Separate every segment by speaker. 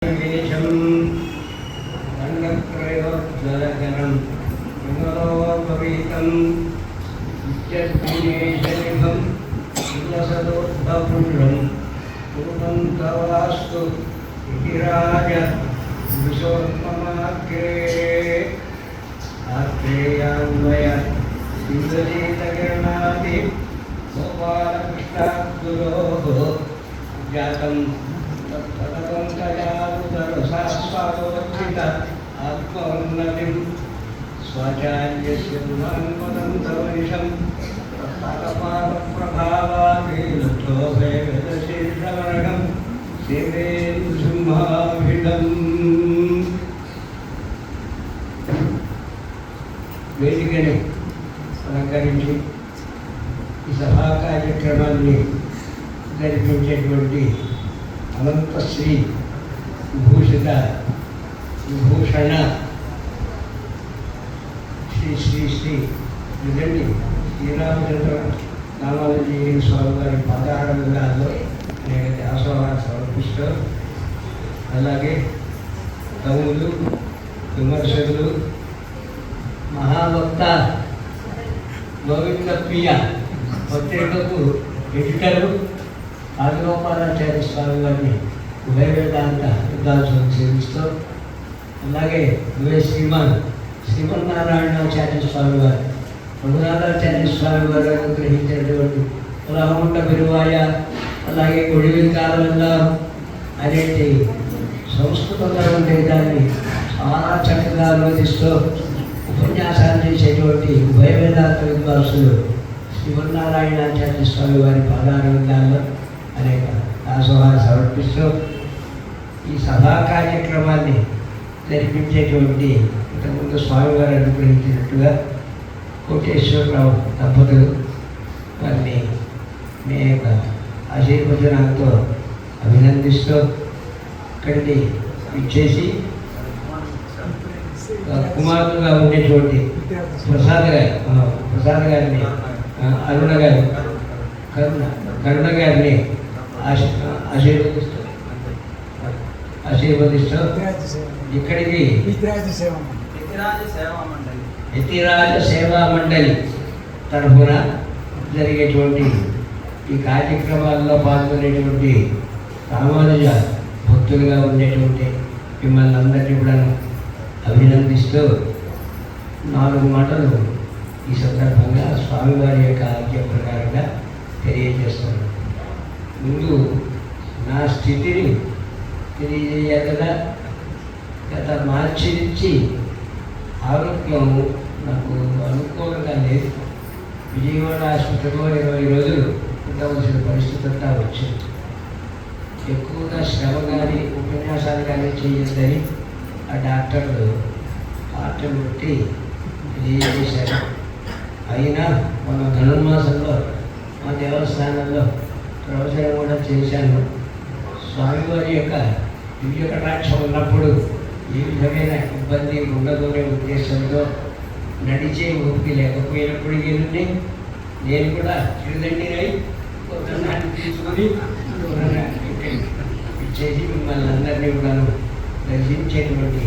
Speaker 1: विशेषं रङ्गत्रयोज्वलकरं विमलोपवीतं नित्यद्विनेशनिभं सुलसदोद्धपुण्डं पूर्णं तवास्तु इति राज पुरुषोत्तमाग्रे आत्रेयान्वय सिंहजीतकिरणादि गोपालकृष्णाद्गुरोः जातं तत्पदकं तयादुदरसास्वादोचित आत्मोन्नतिं स्वाचार्यस्य गुणान्पदं तवनिशं तत्पादपादप्रभावादिलब्धोभयगतशीर्षवर्गं सेवेन्दुसिंहाभिधम् వేదికని అలంకరించి ఈ సభా కార్యక్రమాన్ని జరిపించేటువంటి అనంతశ్రీ విభూషిత విభూషణ శ్రీ శ్రీ శ్రీ నిజండి శ్రీరామచంద్ర రామానుజీ స్వామి వారి పాదారంగాల్లో అనేక దాసోహాలు సమర్పిస్తూ అలాగే కవులు విమర్శకులు మహాభక్త గోవింద ప్రియ పత్రికకు ఎడిటరు రాజగోపాలాచార్య స్వామి వారిని ఉభయ వేదాంత విద్వాంసం సేవిస్తూ అలాగే శ్రీమన్నారాయణాచార్య స్వామి వారు రఘునాథాచార్య స్వామి వారు అనుగ్రహించినటువంటి రామగుండ పెరువాయ అలాగే గుడివిల్ కాలంలో అనేటి సంస్కృతం దాన్ని చాలా చక్కగా అనువదిస్తూ ఉపన్యాసాలు చేసేటువంటి ఉభయ వేదాంత విద్వాంసులు శ్రీమన్నారాయణాచార్య స్వామి వారి పాదారంగాల్లో అనేక దాసోహాలు సమర్పిస్తూ ఈ సభా కార్యక్రమాన్ని జరిపించేటువంటి ఇంతకుముందు స్వామివారు అనుగ్రహించినట్టుగా కోటేశ్వరరావు దంపతులు వారిని మీ యొక్క ఆశీర్వచనాలతో అభినందిస్తూ ఇక్కడికి ఇచ్చేసి కుమారులుగా ఉండేటువంటి ప్రసాద్ గారిని అరుణ గారు కరుణ గారిని ఆశీర్వదిస్తూ ఇక్కడికి యతిరాజ సేవా మండలి తరఫున జరిగేటువంటి ఈ కార్యక్రమాల్లో పాల్గొనేటువంటి రామానుజ భక్తులుగా ఉండేటువంటి మిమ్మల్ని అందరినీ కూడా అభినందిస్తూ 4 మాటలు ఈ సందర్భంగా స్వామివారి యొక్క ఆజ్ఞ ప్రకారంగా తెలియజేస్తున్నాను. ముందు నా స్థితిని తెలియజేయగల గత మార్చి నుంచి ఆరోగ్యం నాకు అనుకూలంగా లేదు. విజయవాడ ఆసుపత్రిలో 20 రోజులు ఉండవలసిన పరిస్థితి అంతా వచ్చింది. ఎక్కువగా శ్రమ కానీ ఉపన్యాసాలు కానీ చేయొద్దని ఆ డాక్టర్లు ఆటలు పెట్టి తెలియజేశారు. అయినా మన ధనుర్మాసంలో మా దేవస్థానంలో ప్రవచనం కూడా చేశాను. స్వామివారి యొక్క దివ్య కటాక్షం ఉన్నప్పుడు ఏ విధమైన ఇబ్బంది ఉండదనే ఉద్దేశంతో నడిచే ఓపిక లేకపోయినప్పటికీ నేను కూడా చిరుదండినై కొత్తనాన్ని తీసుకుని ఇచ్చేసి మిమ్మల్ని అందరినీ కూడా దర్శించేటువంటి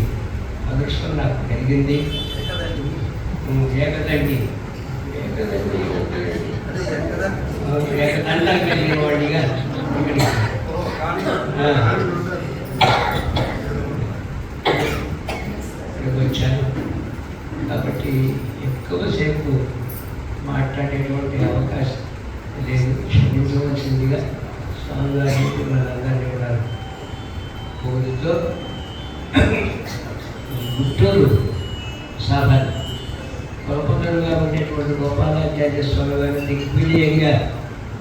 Speaker 1: అదృష్టం నాకు కలిగింది. ఏకదండి ఏకదండం కలిగిన వాడిగా ఇక్కడికి వచ్చాను. కాబట్టి ఎక్కువసేపు మాట్లాడేటువంటి అవకాశం లేదు. క్షమించవలసిందిగా స్వామివారి మనందరినీ కూడా కోరుతూ గుంటూరు సభ కొలపగలుగా ఉండేటువంటి గోపాలాచార్య స్వామి వారిని దిగ్విజయంగా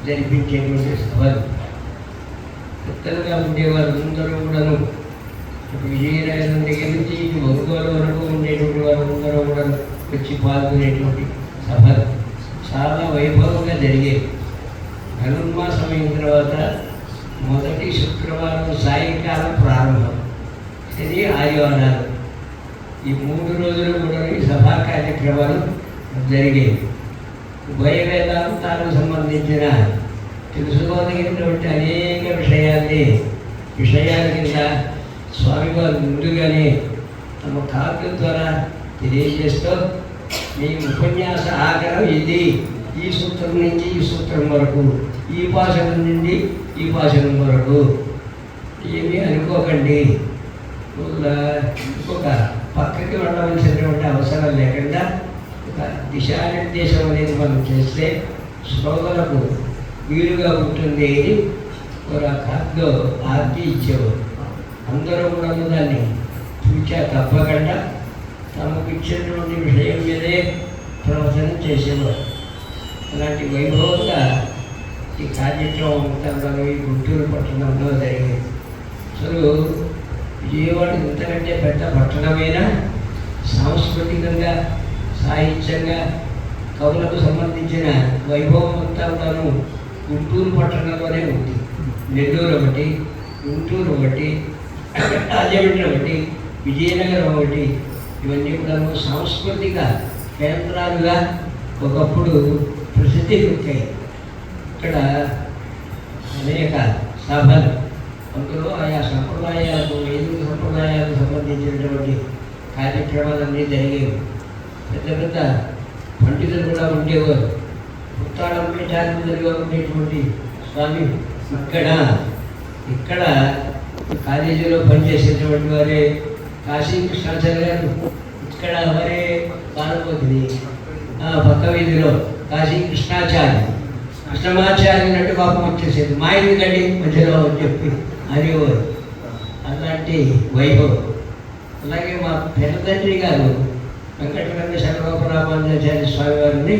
Speaker 1: జరిపించేటువంటి సభలు పెద్దలుగా ఉండేవారు అందరూ కూడాను విజయనగరం దగ్గర నుంచి ఒంగోలు వరకు ఉండేటువంటి వారు అందరూ కూడా వచ్చి పాల్గొనేటువంటి సభలు చాలా వైభవంగా జరిగేవి. ధనుర్మాసం అయిన తర్వాత మొదటి శుక్రవారం సాయంకాలం ప్రారంభం, ఇది ఆదివారాలు. ఈ 3 రోజులు కూడా ఈ సభా కార్యక్రమాలు జరిగేవి. ఉభయ వేదాంతాలకు సంబంధించిన తెలుసుకోదగినటువంటి అనేక విషయాల కింద స్వామివారు ముందుగానే తమ కావ్య ద్వారా తెలియజేస్తూ మీ ఉపన్యాస ఆగ్రహం ఇది, ఈ సూత్రం నుంచి ఈ సూత్రం వరకు, ఈ భాషణం నుండి ఈ భాషణం వరకు, ఏమీ అనుకోకండి. ఇంకొక పక్కకి వెళ్ళవలసినటువంటి అవసరం లేకుండా ఒక దిశానిర్దేశం అనేది మనం చేస్తే శ్రోతలకు వీలుగా ఉంటుంది అని ఒక కాగ్లో ఆర్తి ఇచ్చేవారు. అందరూ కూడా దాన్ని చూచా తప్పకుండా తమకు ఇచ్చినటువంటి విషయం మీదే ప్రవచనం చేసేవారు. అలాంటి వైభవంగా ఈ కార్యక్రమం అంతా ఈ గుంటూరు పట్టణంలో జరిగేది. అసలు విజయవాడ ఇంతకంటే పెద్ద పట్టణమైనా సాంస్కృతికంగా, సాహిత్యంగా, కవులకు సంబంధించిన వైభవం అంతా కూడాను గుంటూరు పట్టణంలోనే ఉంది. నెల్లూరు ఒకటి, గుంటూరు ఒకటి, రాజమండ్రి ఒకటి, విజయనగరం ఒకటి, ఇవన్నీ కూడా సాంస్కృతిక కేంద్రాలుగా ఒకప్పుడు ప్రసిద్ధి వచ్చాయి. ఇక్కడ అనేక సభలు, అందులో ఆయా సంప్రదాయాలకు, వైదిక సంప్రదాయాలకు సంబంధించినటువంటి కార్యక్రమాలన్నీ జరిగేవి. పెద్ద పెద్ద పండితులు కూడా ఉండేవారు. ఉత్తాళం పీఠాధిపతులుగా ఉండేటువంటి స్వామి ఇక్కడ కాలేజీలో పనిచేసేటువంటి వారే కాశీ కృష్ణాచార్య గారు, ఇక్కడ వారే బాలపోతుంది పక్క వీధిలో కాశీ కృష్ణమాచార్య అంటే పాపం వచ్చేసేది, మా ఇంటికండి మధ్యలో చెప్పి అనేవారు. అలాంటి వైభవం. అలాగే మా పెద్దతండ్రి గారు వెంకటరంగ శరగోపరామానుజాచార్య స్వామి వారిని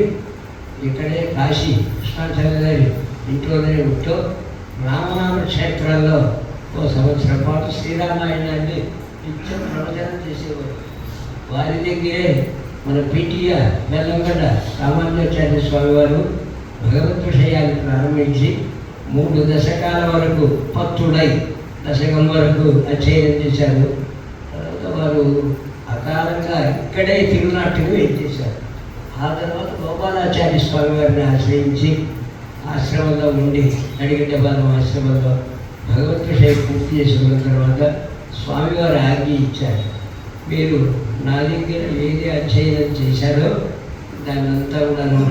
Speaker 1: ఇక్కడే కాశీ కృష్ణాచార్య గారి ఇంట్లోనే ఉంటూ రామనామ క్షేత్రాల్లో ఓ సంవత్సరం పాటు శ్రీరామాయణాన్ని నిత్యం ప్రవచనం చేసేవారు. వారి దగ్గరే మన పిటిఆర్ బెల్లంగడ్డ రామానుజాచార్య స్వామి వారు భగవద్ విషయాలు ప్రారంభించి 3 దశకాల వరకు పత్తుడై దశకం వరకు అధ్యయనం చేశారు. తర్వాత వారు అకాలంగా ఇక్కడే తిరునాట్యం చేశారు. ఆ తర్వాత గోపాలాచార్య స్వామి వారిని ఆశ్రయించి ఆశ్రమంలో ఉండి అడిగడ్డపాలెం ఆశ్రమంలో భగవద్ విషయం పూర్తి చేసుకున్న తర్వాత స్వామివారు ఆజ్ఞ ఇచ్చారు, మీరు నా దగ్గర ఏది అధ్యయనం చేశారో దాన్ని అంతా కూడాను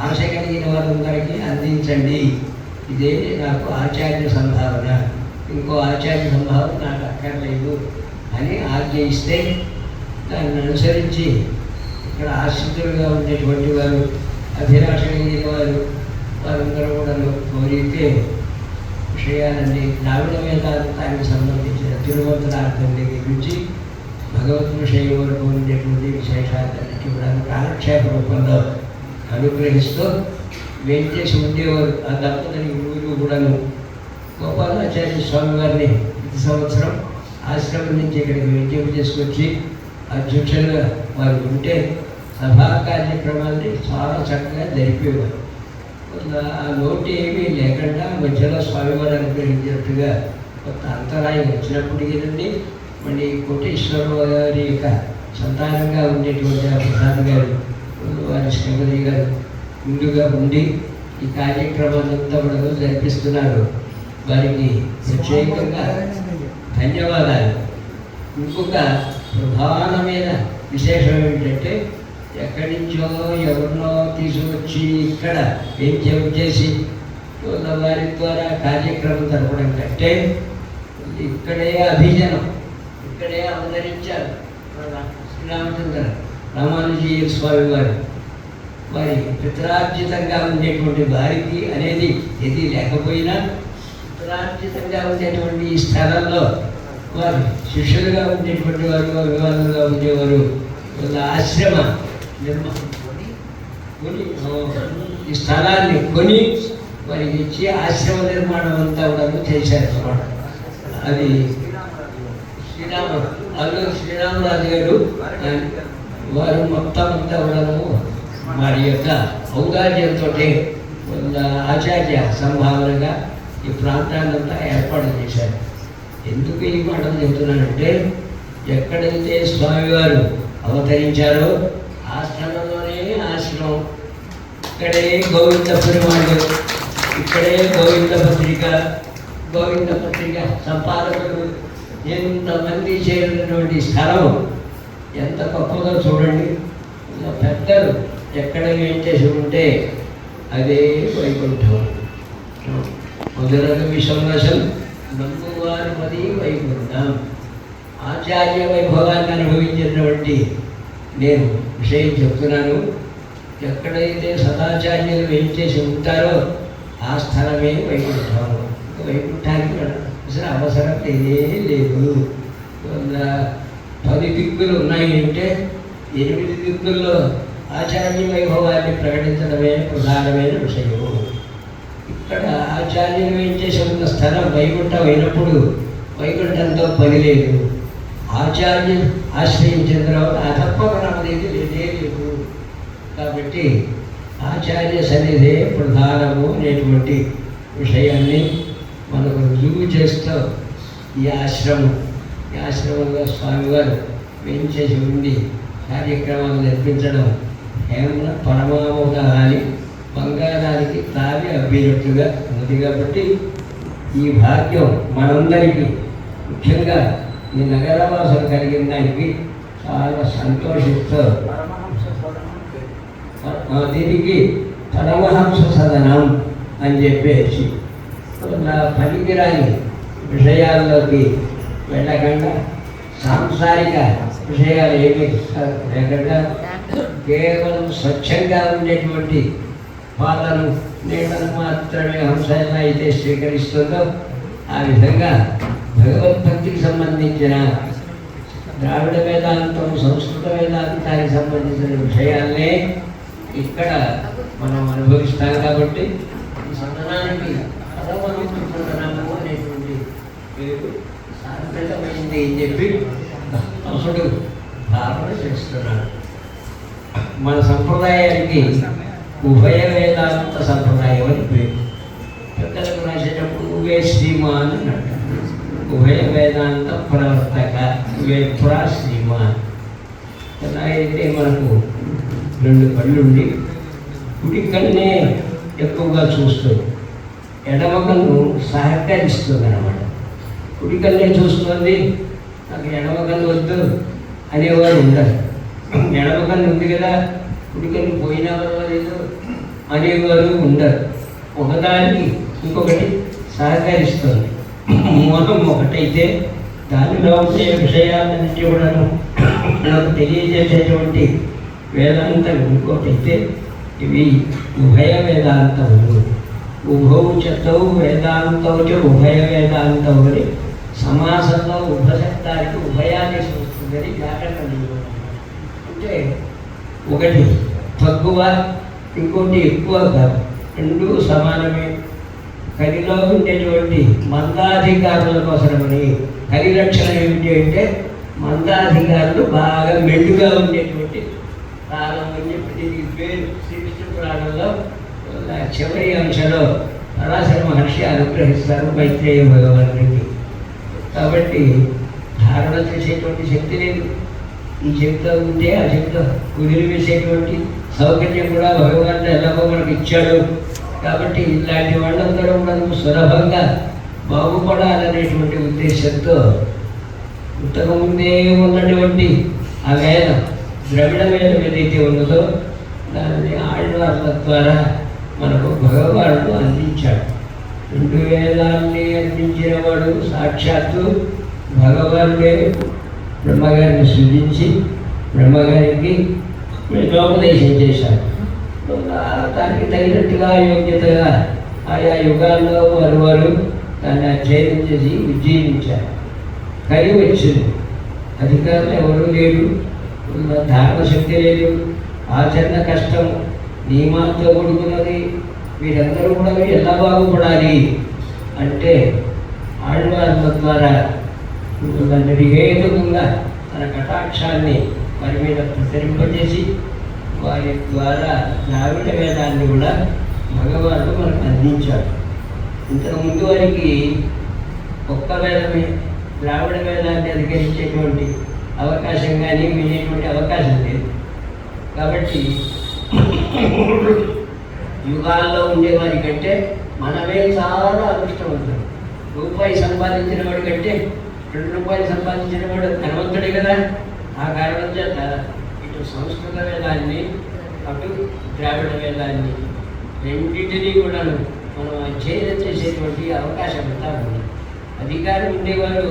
Speaker 1: ఆశ కలిగిన వారందరికీ అందించండి. ఇదే నాకు ఆచార్య సంభావన, ఇంకో ఆచార్య సంభావన నాకు అక్కర్లేదు అని ఆజ్ఞ ఇస్తే దాన్ని అనుసరించి ఇక్కడ ఆశ్రితులుగా ఉండేటువంటి వారు, అభిలాష కలిగిన వారందరూ కూడా కోరితే విషయాలన్నీ ద్రావిడ వేదాంతానికి సంబంధించిన తిరువంతరార్థం దగ్గర నుంచి భగవద్ విషయం వరకు ఉండేటువంటి విశేషాలన్నిటి కూడా కాలక్షేప రూపంలో అనుగ్రహిస్తూ వెంకటేసి ఉండేవారు. ఆ దంపతులు ఊరు కూడాను గోపాలాచార్య స్వామి వారిని ప్రతి సంవత్సరం ఆశ్రమం నుంచి ఇక్కడికి విద్యం చేసుకొచ్చి అధ్యక్షులుగా వారు ఉంటే సభా కార్యక్రమాన్ని చాలా చక్కగా జరిపేవారు. ఆ నోటి ఏమీ లేకుండా మధ్యలో స్వామివారు అనుగ్రహించినట్టుగా కొంత అంతరాయం వచ్చినప్పటికీ మళ్ళీ కోటేశ్వరరావు గారి యొక్క సంతానంగా ఉండేటువంటి ప్రసాద్ గారు, వారి శ్రీమతి గారు ముందుగా ఉండి ఈ కార్యక్రమాలంతా కూడా జరిపిస్తున్నారు. వారికి ప్రత్యేకంగా ధన్యవాదాలు. ఇంకొక ప్రధానమైన విశేషం ఏమిటంటే ఎక్కడి నుంచో ఎవరినో తీసుకొచ్చి ఇక్కడ ఏం చేసి వారి ద్వారా కార్యక్రమం జరపడం కంటే ఇక్కడే అభిజనం, ఇక్కడే అవతరించారు శ్రీరామచంద్ర రామానుజీ స్వామి వారు. వారి పితరార్జితంగా ఉండేటువంటి వారికి అనేది ఏది లేకపోయినా పితరార్జితంగా ఉండేటువంటి ఈ స్థలంలో వారు శిష్యులుగా ఉండేటువంటి వారు, అభిమానులుగా ఉండేవారు. వాళ్ళ ఆశ్రమ నిర్మాణం కొని ఈ స్థలాన్ని కొని వారికి ఇచ్చి ఆశ్రమ నిర్మాణం అంతా కూడా చేశారన్నమాట. అది శ్రీరామరాజు గారు వారు మొత్తం అంతా కూడాను వారి యొక్క ఔదార్యంతో ఆచార్య సంభావనగా ఈ ప్రాంతాన్నంతా ఏర్పాటు చేశారు. ఎందుకు ఈ మాటలు చెబుతున్నానంటే ఎక్కడైతే స్వామివారు అవతరించారో ఆ స్థలంలోనే ఆశ్రమం, ఇక్కడే గోవింద పెరుమాళ్ళు, ఇక్కడే గోవింద పత్రిక సంపాదకులు ఎంతమంది చేరినటువంటి స్థలం ఎంత గొప్పదో చూడండి. పెద్దలు ఎక్కడ వేయించేసి ఉంటే అదే వైకుంఠం. మొదలగు విశ్వనాశం నంబువారి పది వైకుంఠం. ఆచార్య వైభవాన్ని అనుభవించినటువంటి నేను విషయం చెప్తున్నాను. ఎక్కడైతే సదాచార్యులు వేయించేసి ఉంటారో ఆ స్థలమే వైకుంఠం. వైకుంఠానికి అసలు అవసరం లేదు. 10 దిక్కులు ఉన్నాయి అంటే 8 దిక్కుల్లో ఆచార్య వైభవాన్ని ప్రకటించడమే ప్రధానమైన విషయము. ఇక్కడ ఆచార్యులు వేయించేసి ఉన్న స్థలం వైకుంఠం అయినప్పుడు వైకుంఠంతో పని లేదు. ఆచార్యులు ఆశ్రయించిన తర్వాత అధపగణమనేది లేదు. కాబట్టి ఆచార్య సన్నిధే ప్రధానము అనేటువంటి విషయాన్ని మనకు రుజువు చేస్తూ ఈ ఆశ్రమంలో స్వామివారు వేయించేసి ఉండి కార్యక్రమాలు నిర్మించడం కేవలం పరమావగాహాన్ని బంగారానికి తావి అబ్బినట్టుగా ఉంది. కాబట్టి ఈ భాగ్యం మనందరికీ, ముఖ్యంగా ఈ నగరవాసులు కలిగిన దానికి చాలా సంతోషిస్తూ దీనికి పరమహంస సదనం అని చెప్పేసి పనికిరాని విషయాల్లోకి వెళ్ళకుండా సాంసారిక విషయాలు ఏమీ లేకుండా కేవలం స్వచ్ఛంగా ఉండేటువంటి పాలను నీళ్ళను మాత్రమే హంస ఎలా అయితే స్వీకరిస్తుందో ఆ విధంగా భగవద్భక్తికి సంబంధించిన ద్రావిడ వేదాంతం, సంస్కృత వేదాంతానికి సంబంధించిన విషయాల్నే ఇక్కడ మనం అనుభవిస్తాం. కాబట్టి ఈ సందనానికి పరమహంసనామము అనేటువంటి పేరు సార్థకమైంది అని చెప్పి అసలు భావన చేస్తున్నాడు. మన సంప్రదాయానికి ఉభయ వేదాంత సంప్రదాయం అని పేరు. పెద్దలకు రాసేటప్పుడు ఉభయ శ్రీమాన్ అని అంటారు. ఉభయ వేదాంత ప్రవర్తక వేప్రా శ్రీమాన్. ఎలా అయితే మనకు 2 కళ్ళుండి కుడి కన్నే ఎక్కువగా చూస్తుంది, ఎడమ కన్ను సహకరిస్తుంది అన్నమాట. కుడి కన్నే చూస్తుంది, నాకు ఎడమ కన్ను వద్దు అనేవారు ఉండరు. ఎడమ కన్ను ఉంది కదా, కుడి కన్ను పోయినా లేదు అనేవారు ఉండరు. ఒకదానికి ఇంకొకటి సహకరిస్తుంది. మూలం ఒకటైతే దానిలో ఉండే విషయాలన్నింటి కూడా నాకు తెలియజేసేటువంటి వేదాంతం ఇంకోటైతే ఇవి ఉభయ వేదాంతములు. ఉభౌ చతౌ వేదాంతౌచ ఉభయ వేదాంతము అని సమాసంలో ఉభశబ్దానికి ఉభయాన్ని చూస్తుందని వ్యాకరణం. అంటే ఒకటి తక్కువ, ఇంకోటి ఎక్కువ కాదు, 2 సమానమే. కలిలో ఉండేటువంటి మందాధికారుల కోసమని. కలి లక్షణం ఏమిటి అంటే మందాధికారులు బాగా మెండుగా ఉండేటువంటి కాలం అని చెప్పి దీనికి పేరు. శ్రీకృష్ణ పురాణంలో చివరి అంశంలో పరాశర మహర్షి అనుగ్రహిస్తారు మైత్రేయ భగవానుడికి. కాబట్టి ధారణ చేసేటువంటి శక్తి లేదు. ఈ శక్తితో ఉంటే ఆ శక్తితో కుదిరివేసేటువంటి సౌకర్యం కూడా భగవానుడు ఎలాగో మనకు ఇచ్చాడు. కాబట్టి ఇలాంటి వాళ్ళందరూ మనకు సులభంగా బాగుపడాలనేటువంటి ఉద్దేశంతో ఇంతకుముందే ఉన్నటువంటి ఆ వేదం, ద్రవిడ వేదం ఏదైతే ఉన్నదో దానిని ఆళ్వార్ల ద్వారా మనకు భగవానుడు అందించాడు. 2 వేదాన్ని అందించిన వాడు సాక్షాత్తు భగవానుడే. బ్రహ్మగారిని సృజించి బ్రహ్మగారికి వేదోపదేశం చేశాడు. దానికి తగినట్టుగా యోగ్యతగా ఆయా యుగాల్లో వారు దాన్ని అధ్యయనం చేసి ఉజ్జీవించారు. కలి వచ్చింది, అధికారులు ఎవరూ లేరు, ధారణ శక్తి లేదు, ఆచరణ కష్టం, నియమాలతో కూడుకున్నది. వీరందరూ కూడా ఎలా బాగుపడాలి అంటే ఆళ్వార్ల ద్వారా నిర్హేతుకంగా తన కటాక్షాన్ని వారి మీద ప్రసరింపజేసి వారి ద్వారా ద్రావిడ వేదాన్ని కూడా భగవానుడు మనకు అందించాడు. ఇంతకుముందు వారికి ఒక్క వేదమే, ద్రావిడ వేదాన్ని అధికరించేటువంటి అవకాశం కానీ వినేటువంటి అవకాశం లేదు. కాబట్టి యుగాల్లో ఉండేవారి కంటే మనమే చాలా అదృష్టవంతులు. రూపాయి సంపాదించిన వాడి కంటే రూపాయలు సంపాదించిన వాడు ధనవంతుడే కదా. ఆ కారణం చేత ఇటు సంస్కృత వేదాన్ని అటు ద్రావిడ వేదాన్ని రెండింటినీ కూడా మనం అధ్యయనం చేసేటువంటి అవకాశం అంతా ఉంది. అధికారం ఉండేవారు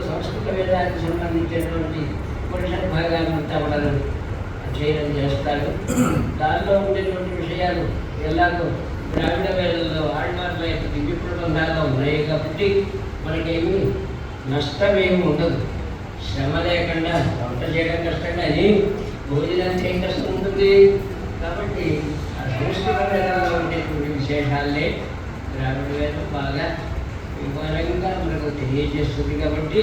Speaker 1: సంస్కృత వేదానికి సంబంధించినటువంటి ఉపనిషత్ భాగాలంతా కూడా అధ్యయనం చేస్తారు. దానిలో ఉండేటువంటి విషయాలు ఎలాగో ద్రావిడ వేదంలో ఆళ్వార్ల యొక్క దివ్య ప్రబంధాలు ఉన్నాయి కాబట్టి మనకేమీ నష్టమేమి ఉండదు. శ్రమ లేకుండా వంట చేయడం కష్టం కానీ భోజనానికి ఏం కష్టం ఉంటుంది. కాబట్టి ఆ సంస్కృత వేదాల్లో ఉండేటువంటి విశేషాలే ద్రావిడ వేదం బాగా వివరంగా మనకు తెలియజేస్తుంది. కాబట్టి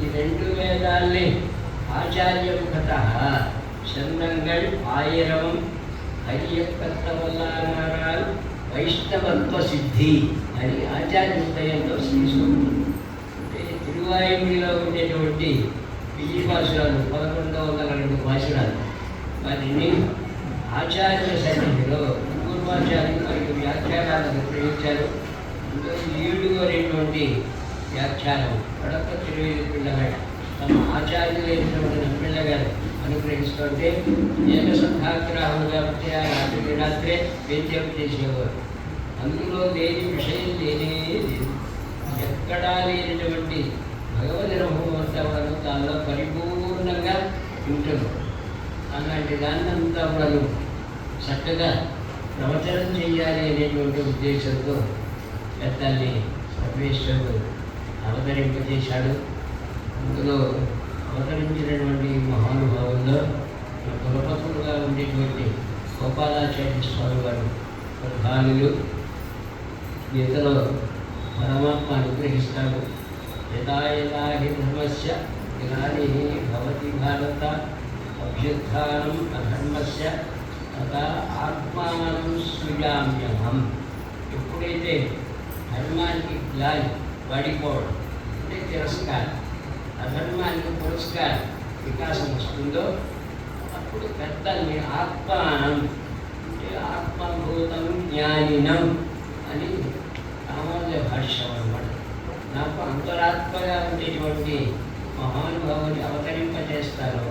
Speaker 1: ఈ రెండు వేదాల్ని ఆచార్యముఖత చందంగల్ ఆయిరం అయ్యప్పత్తవల్లానారాల్ వైష్ణవత్వ సిద్ధి అని ఆచార్య హృదయంలో శ్రీసూక్తుడు. అంటే తిరువాయుడిలో ఉండేటువంటి విజయ భాషరాలు 1102 భాషరాలు వాటిని ఆచార్య శైలిలో పూర్వాచార్యులు మరియు వ్యాఖ్యానాలను ప్రయోగించారు. అందులో 7 అనేటువంటి వ్యాఖ్యానం కడప తిరువేది పిల్లగాడు తమ ఆచార్యులైనటువంటి నమ్మిళ్ళ గారు అనుగ్రహిస్తుంటే ఏకసంధాగ్రహం కాబట్టి ఆ రాత్రే వేద్యం చేసేవారు. అందులో లేని విషయం లేనే లేదు. ఎక్కడా లేనటువంటి భగవద్ అనుభవం అంతా కూడా దానిలో పరిపూర్ణంగా ఉంటుంది. అలాంటి దాన్ని అంతా కూడా చక్కగా ప్రవచనం చేయాలి అనేటువంటి ఉద్దేశంతో పెద్దల్ని సర్వేశ్వరుడు అవతరింపజేశాడు. అందులో అవతరించినటువంటి మహానుభావుల్లో కులపతులుగా ఉండేటువంటి గోపాలాచార్య స్వామి వారు ప్రధానులు. గీతలో పరమాత్మ అనుగ్రహిస్తాడు. యదా యదా హి ధర్మస్య గ్లాని భవతి భారత అభ్యుత్థానం అధర్మస్య తదా ఆత్మానం సృజామ్యహం. ఎప్పుడైతే ధర్మానికి గ్లాని పడిపోవడం అంటే తిరస్కారం, అధర్మానికి పురస్కారం వికాసం వస్తుందో అప్పుడు పెద్దల్ని ఆత్మానం అంటే ఆత్మభూతం జ్ఞానినం అని సామాన్య భాష్యం అన్నమాట. నాకు అంతరాత్మగా ఉండేటువంటి మహానుభావుని అవతరింపజేస్తారు.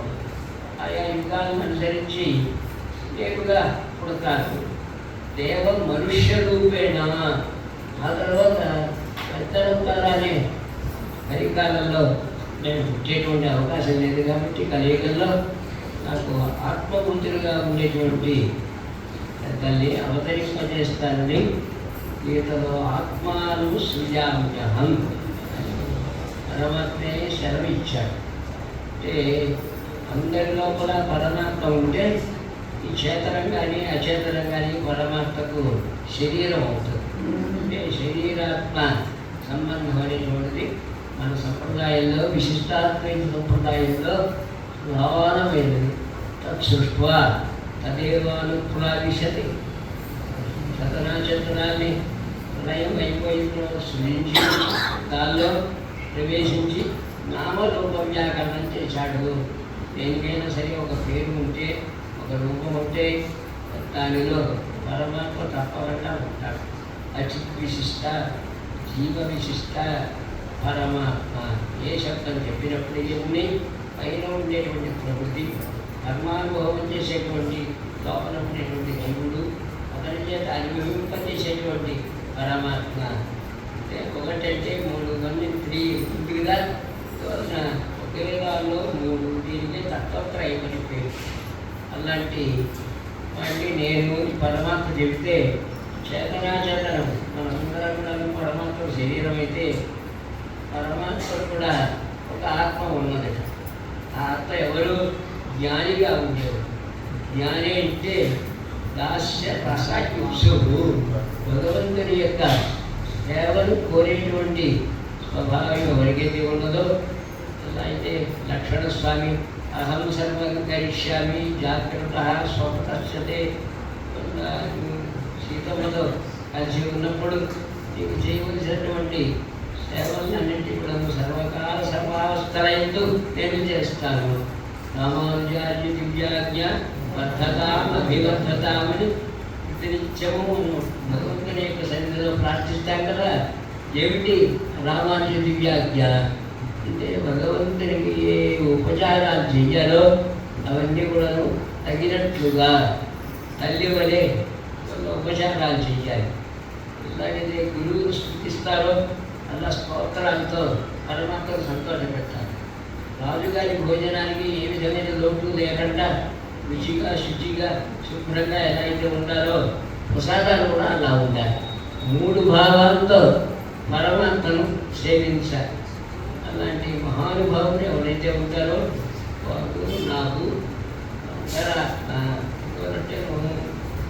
Speaker 1: ఆయా యుగాలను అనుసరించి నేరుగా పుడతారు. దేవ మనుష్య రూపేణ. ఆ తర్వాత పెద్దలనే కలికాలంలో నేను పుట్టేటువంటి అవకాశం లేదు కాబట్టి కలియుగంలో నాకు ఆత్మబుద్ధులుగా ఉండేటువంటి తల్లి అవతరింపజేస్తానని గీతలో ఆత్మాను సృజామ్యహం పరమాత్మే సెలవిచ్చాడు. అంటే అందరి లోపల పరమాత్మ ఉంటే ఈ చేతనం కానీ అచేతనం కానీ పరమాత్మకు శరీరం అవుతుంది. అంటే శరీరాత్మ సంబంధం అనేటువంటిది మన సంప్రదాయంలో విశిష్టాత్మైన సంప్రదాయంలో భావనమైనది. తత్సృష్ట్వా తదేవానుప్రావిశతి. చతనాచతురాన్ని ప్రళయం అయిపోయిన సృజించి దానిలో ప్రవేశించి నామరూప వ్యాకరణం చేశాడు. దేనికైనా సరే ఒక పేరు ఉంటే ఒక రూపం ఉంటే దానిలో పరమాత్మ తప్పకుండా ఉంటాడు. అచిత్ విశిష్ట, జీవ విశిష్ట పరమాత్మ. ఏ శబ్దం చెప్పినప్పుడు ఇవన్నీ పైన ఉండేటువంటి ప్రకృతి, కర్మానుభవం చేసేటువంటి లోపల ఉండేటువంటి జీవుడు, అతని చేత అనుభవింపజేసేటువంటి పరమాత్మ. అంటే ఒకటంటే 3 మంది 3 ఉంటుంది కదా. ఒకే దానిలో 3 దీనికి తత్వత్రయం అని పేరు. అలాంటి వాటిని నేను పరమాత్మ చెబితే చేతనాచేతనం మనందరం కూడా పరమాత్మ శరీరం అయితే పరమాత్మ కూడా ఒక ఆత్మ ఉన్నది. ఆ ఆత్మ ఎవరు? జ్ఞానిగా ఉండేవారు. జ్ఞాని అంటే దాస్య రసాయుషుడు, భగవంతుని యొక్క సేవను కోరేటువంటి స్వభావం ఎవరికైతే ఉన్నదో. అలా అయితే లక్షణ స్వామి అహం సర్వం కరిష్యామి జాగ్రత్త స్వపతశ్యతే. సీతమ్మతో కలిసి ఉన్నప్పుడు నీకు చేయవలసినటువంటి సేవలన్నింటి కూడా సర్వకాల సర్వావస్థలయందు నేను చేస్తాను. రామానుజార్య దివ్యాజ్ఞ వర్ధతాం అభివర్ధతామని నిత్యము భగవంతుని యొక్క సన్నిధిలో ప్రార్థిస్తాం కదా. ఏమిటి రామానుజ దివ్యాజ్ఞ అంటే భగవంతునికి ఏ ఉపచారాలు చెయ్యాలో అవన్నీ కూడా తగినట్లుగా తల్లి వలె ఉపచారాలు చెయ్యాలి. ఎలాగైతే గురువును స్థుతిస్తారో అలా స్తోత్రాలతో పరమాత్మను సంతోషపెట్టాలి. రాజుగారి భోజనానికి ఏ విధమైన లోటు లేకుండా రుచిగా శుచిగా శుభ్రంగా ఎలా అయితే ఉండాలో ప్రసాదాలు కూడా అలా ఉండాలి. 3 భావాలతో పరమాత్మను సేవించాలి. అలాంటి మహానుభావులు ఎవరైతే ఉంటారో వారు నాకు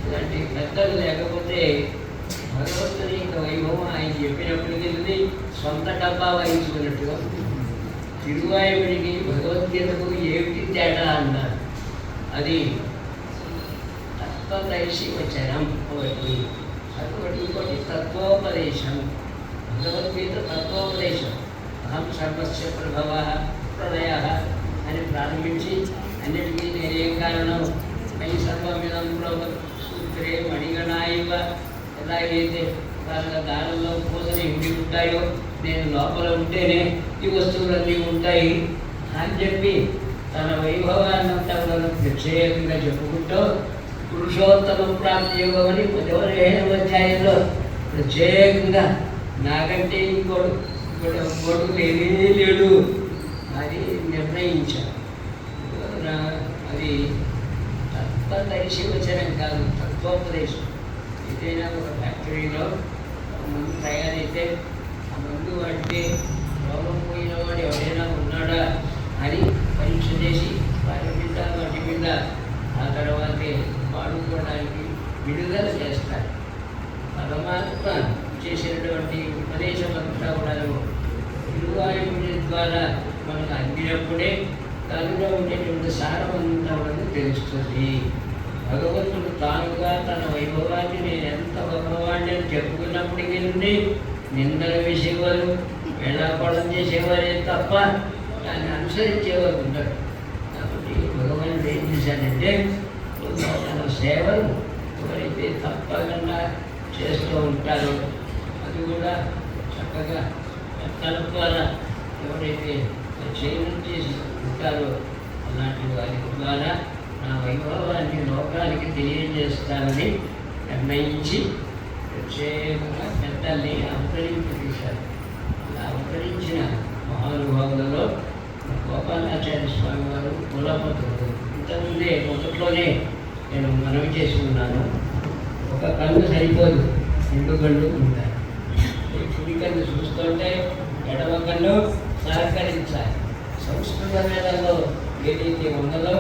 Speaker 1: ఇలాంటి పెద్దలు లేకపోతే భగవంతుని యొక్క వైభవం ఆయన చెప్పినప్పటికీ సొంత డబ్బా వహించుకున్నట్టుగా తిరువాయుడికి భగవద్గీతకు ఏమిటి తేడా అన్నారు. అది తత్వదైశి వచనం ఒకటి, అటువంటి ఇంకోటి తత్వోపదేశం. భగవద్గీత తత్వోపదేశం. అహం సర్వస్య ప్రభవ ప్రళయ అని ప్రారంభించి అన్నిటికీ నేనేం కారణం మయి సర్వమిదం సూత్రే మణిగణాయివ ఎలాగైతే వాళ్ళ దారుల్లో పూసలు ఇంటి ఉంటాయో నేను లోపల ఉంటేనే ఈ వస్తువులన్నీ ఉంటాయి అని చెప్పి తన వైభవాన్నంతా కూడా ప్రత్యేకంగా చెప్పుకుంటూ పురుషోత్తమ ప్రాప్తి యోగం అని 15వ అధ్యాయంలో ప్రత్యేకంగా నాకంటే ఇంకోటి లేడు అది నిర్ణయించాను. అది తత్వదర్శి వచనం కాదు, తత్వోపదేశం. ఏదైనా ఒక ఫ్యాక్టరీలో మందు తయారైతే ఆ మందు వాడితే రోగం పోయిన వాడు ఎవరైనా ఉన్నాడా అని పరీక్ష చేసి వాటి మీద ఆ తర్వాతే వాడుకోవడానికి విడుదల చేస్తారు. పరమాత్మ చేసినటువంటి ఉపదేశం అంతా కూడా తిరువాయుడి ద్వారా మనకు అందినప్పుడే దానిలో ఉండేటువంటి సారమంతా మనకు తెలుస్తుంది. భగవంతుడు తానుగా తన వైభవాన్ని నేను ఎంత గొప్పవాడిని అని చెప్పుకున్నప్పటికీ నుండి నిందలు వేసేవారు, వేళాకోళం చేసేవారే తప్ప దాన్ని అనుసరించేవారు ఉంటారు. కాబట్టి భగవానుడు ఏం చేశాడంటే తన సేవలు ఎవరైతే తప్పకుండా చేస్తూ ఉంటారో అది కూడా చక్కగా తన ద్వారా ఎవరైతే చేయడం చేసి ఉంటారో అలాంటి వారి ద్వారా నా వైభవాన్ని లోకానికి తెలియజేస్తానని నిర్ణయించి ప్రత్యేకంగా పెద్దల్ని అవతరింపజేశారు. అలా అవతరించిన మహానుభావులలో గోపాలాచార్య స్వామి వారు కులపతులు. ఇంతకుముందే మొదట్లోనే నేను మనవి చేసి ఉన్నాను, ఒక కన్ను సరిపోదు, 2 కళ్ళు ఉంటాయి. కుడి కన్ను చూస్తుంటే ఎడమ కన్ను సహకరించాలి. సంస్కృత వేదంలో ఏదైతే ఉన్నదో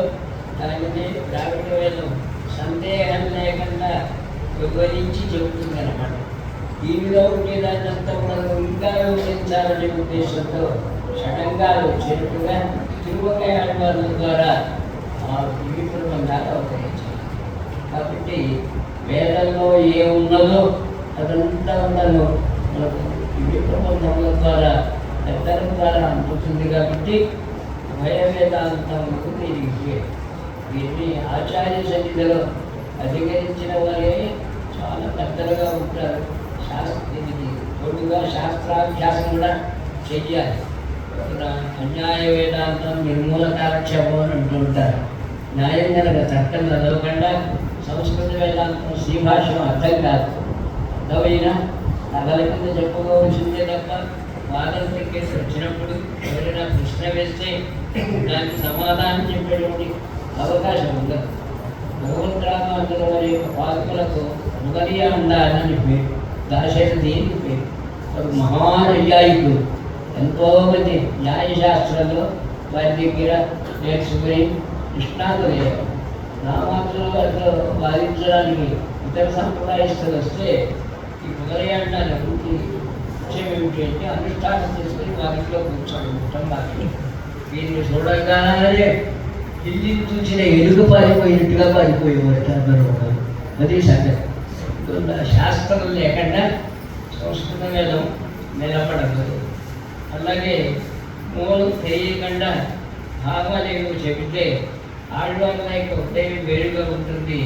Speaker 1: దానిని ద్రావిడ వేదం సందేహం లేకుండా వివరించి చెబుతుందన్నమాట. దీనిలో ఉండేదాన్ని అంతా కూడా ఇంకా వివరించాలనే ఉద్దేశంతో షడంగాలు వచ్చినట్టుగా తిరుమలై ఆళ్వార్ల ద్వారా ఆ దివ్య బంధాలు అవతరించాలి. కాబట్టి వేదంలో ఏమున్నదో అదంతా ఉన్నదో మనకు దివ్య ప్రబంధముల ద్వారా పెద్దల ద్వారా అందుతుంది. కాబట్టి భయ వేదాంతములకు వీరిని ఆచార్య సన్నిధిలో అధికరించిన వారే చాలా పెద్దలుగా ఉంటారు. దీనికి తోడుగా శాస్త్రాభ్యాసం కూడా చెయ్యాలి. అన్యాయ వేదాంతం నిర్మూల కాలక్షేపం అని అంటుంటారు. న్యాయం కనుక చట్టం చదవకుండా సంస్కృత వేదాంతం శ్రీభాష్యం అర్థం కాదు. అర్థమైనా నగల కింద చెప్పుకోవాల్సిందే తప్ప వాదన కేసు వచ్చినప్పుడు ఎవరైనా ప్రశ్న వేస్తే దానికి సమాధానం చెప్పేటువంటి అవకాశం ఉండదు. భగవంతరామానుజుల వారి యొక్క పాత్రలకు మొదలియా ఉండాలని పేరు, దాశరథి అని పేరు. వారు మహానుయాయికులు. ఎంతోమంది న్యాయశాస్త్రంలో వారి దగ్గర నేర్చుకుని నిష్ణాతులే. రామానుజుల వారితో వాదించడానికి ఇతర సంప్రదాయస్తులు వస్తే ఈ మొదలయ్యాడాలి విషయం ఏమిటి అంటే అనుష్ఠానం చేసుకుని వారిలో కూర్చోండి కుటుంబాన్ని. వీరిని చూడగానే ఇల్లు చూసిన ఎలుగు పారిపోయినట్టుగా పారిపోయేవారు అందరూ. అది సంగతి. శాస్త్రం లేకుండా సంస్కృత వేదం నిలబడదు. అలాగే మూలం తెలియకుండా భావాలు ఏమో చెబితే ఆడవాళ్ళ యొక్క ఉదయం వేరుగా ఉంటుంది,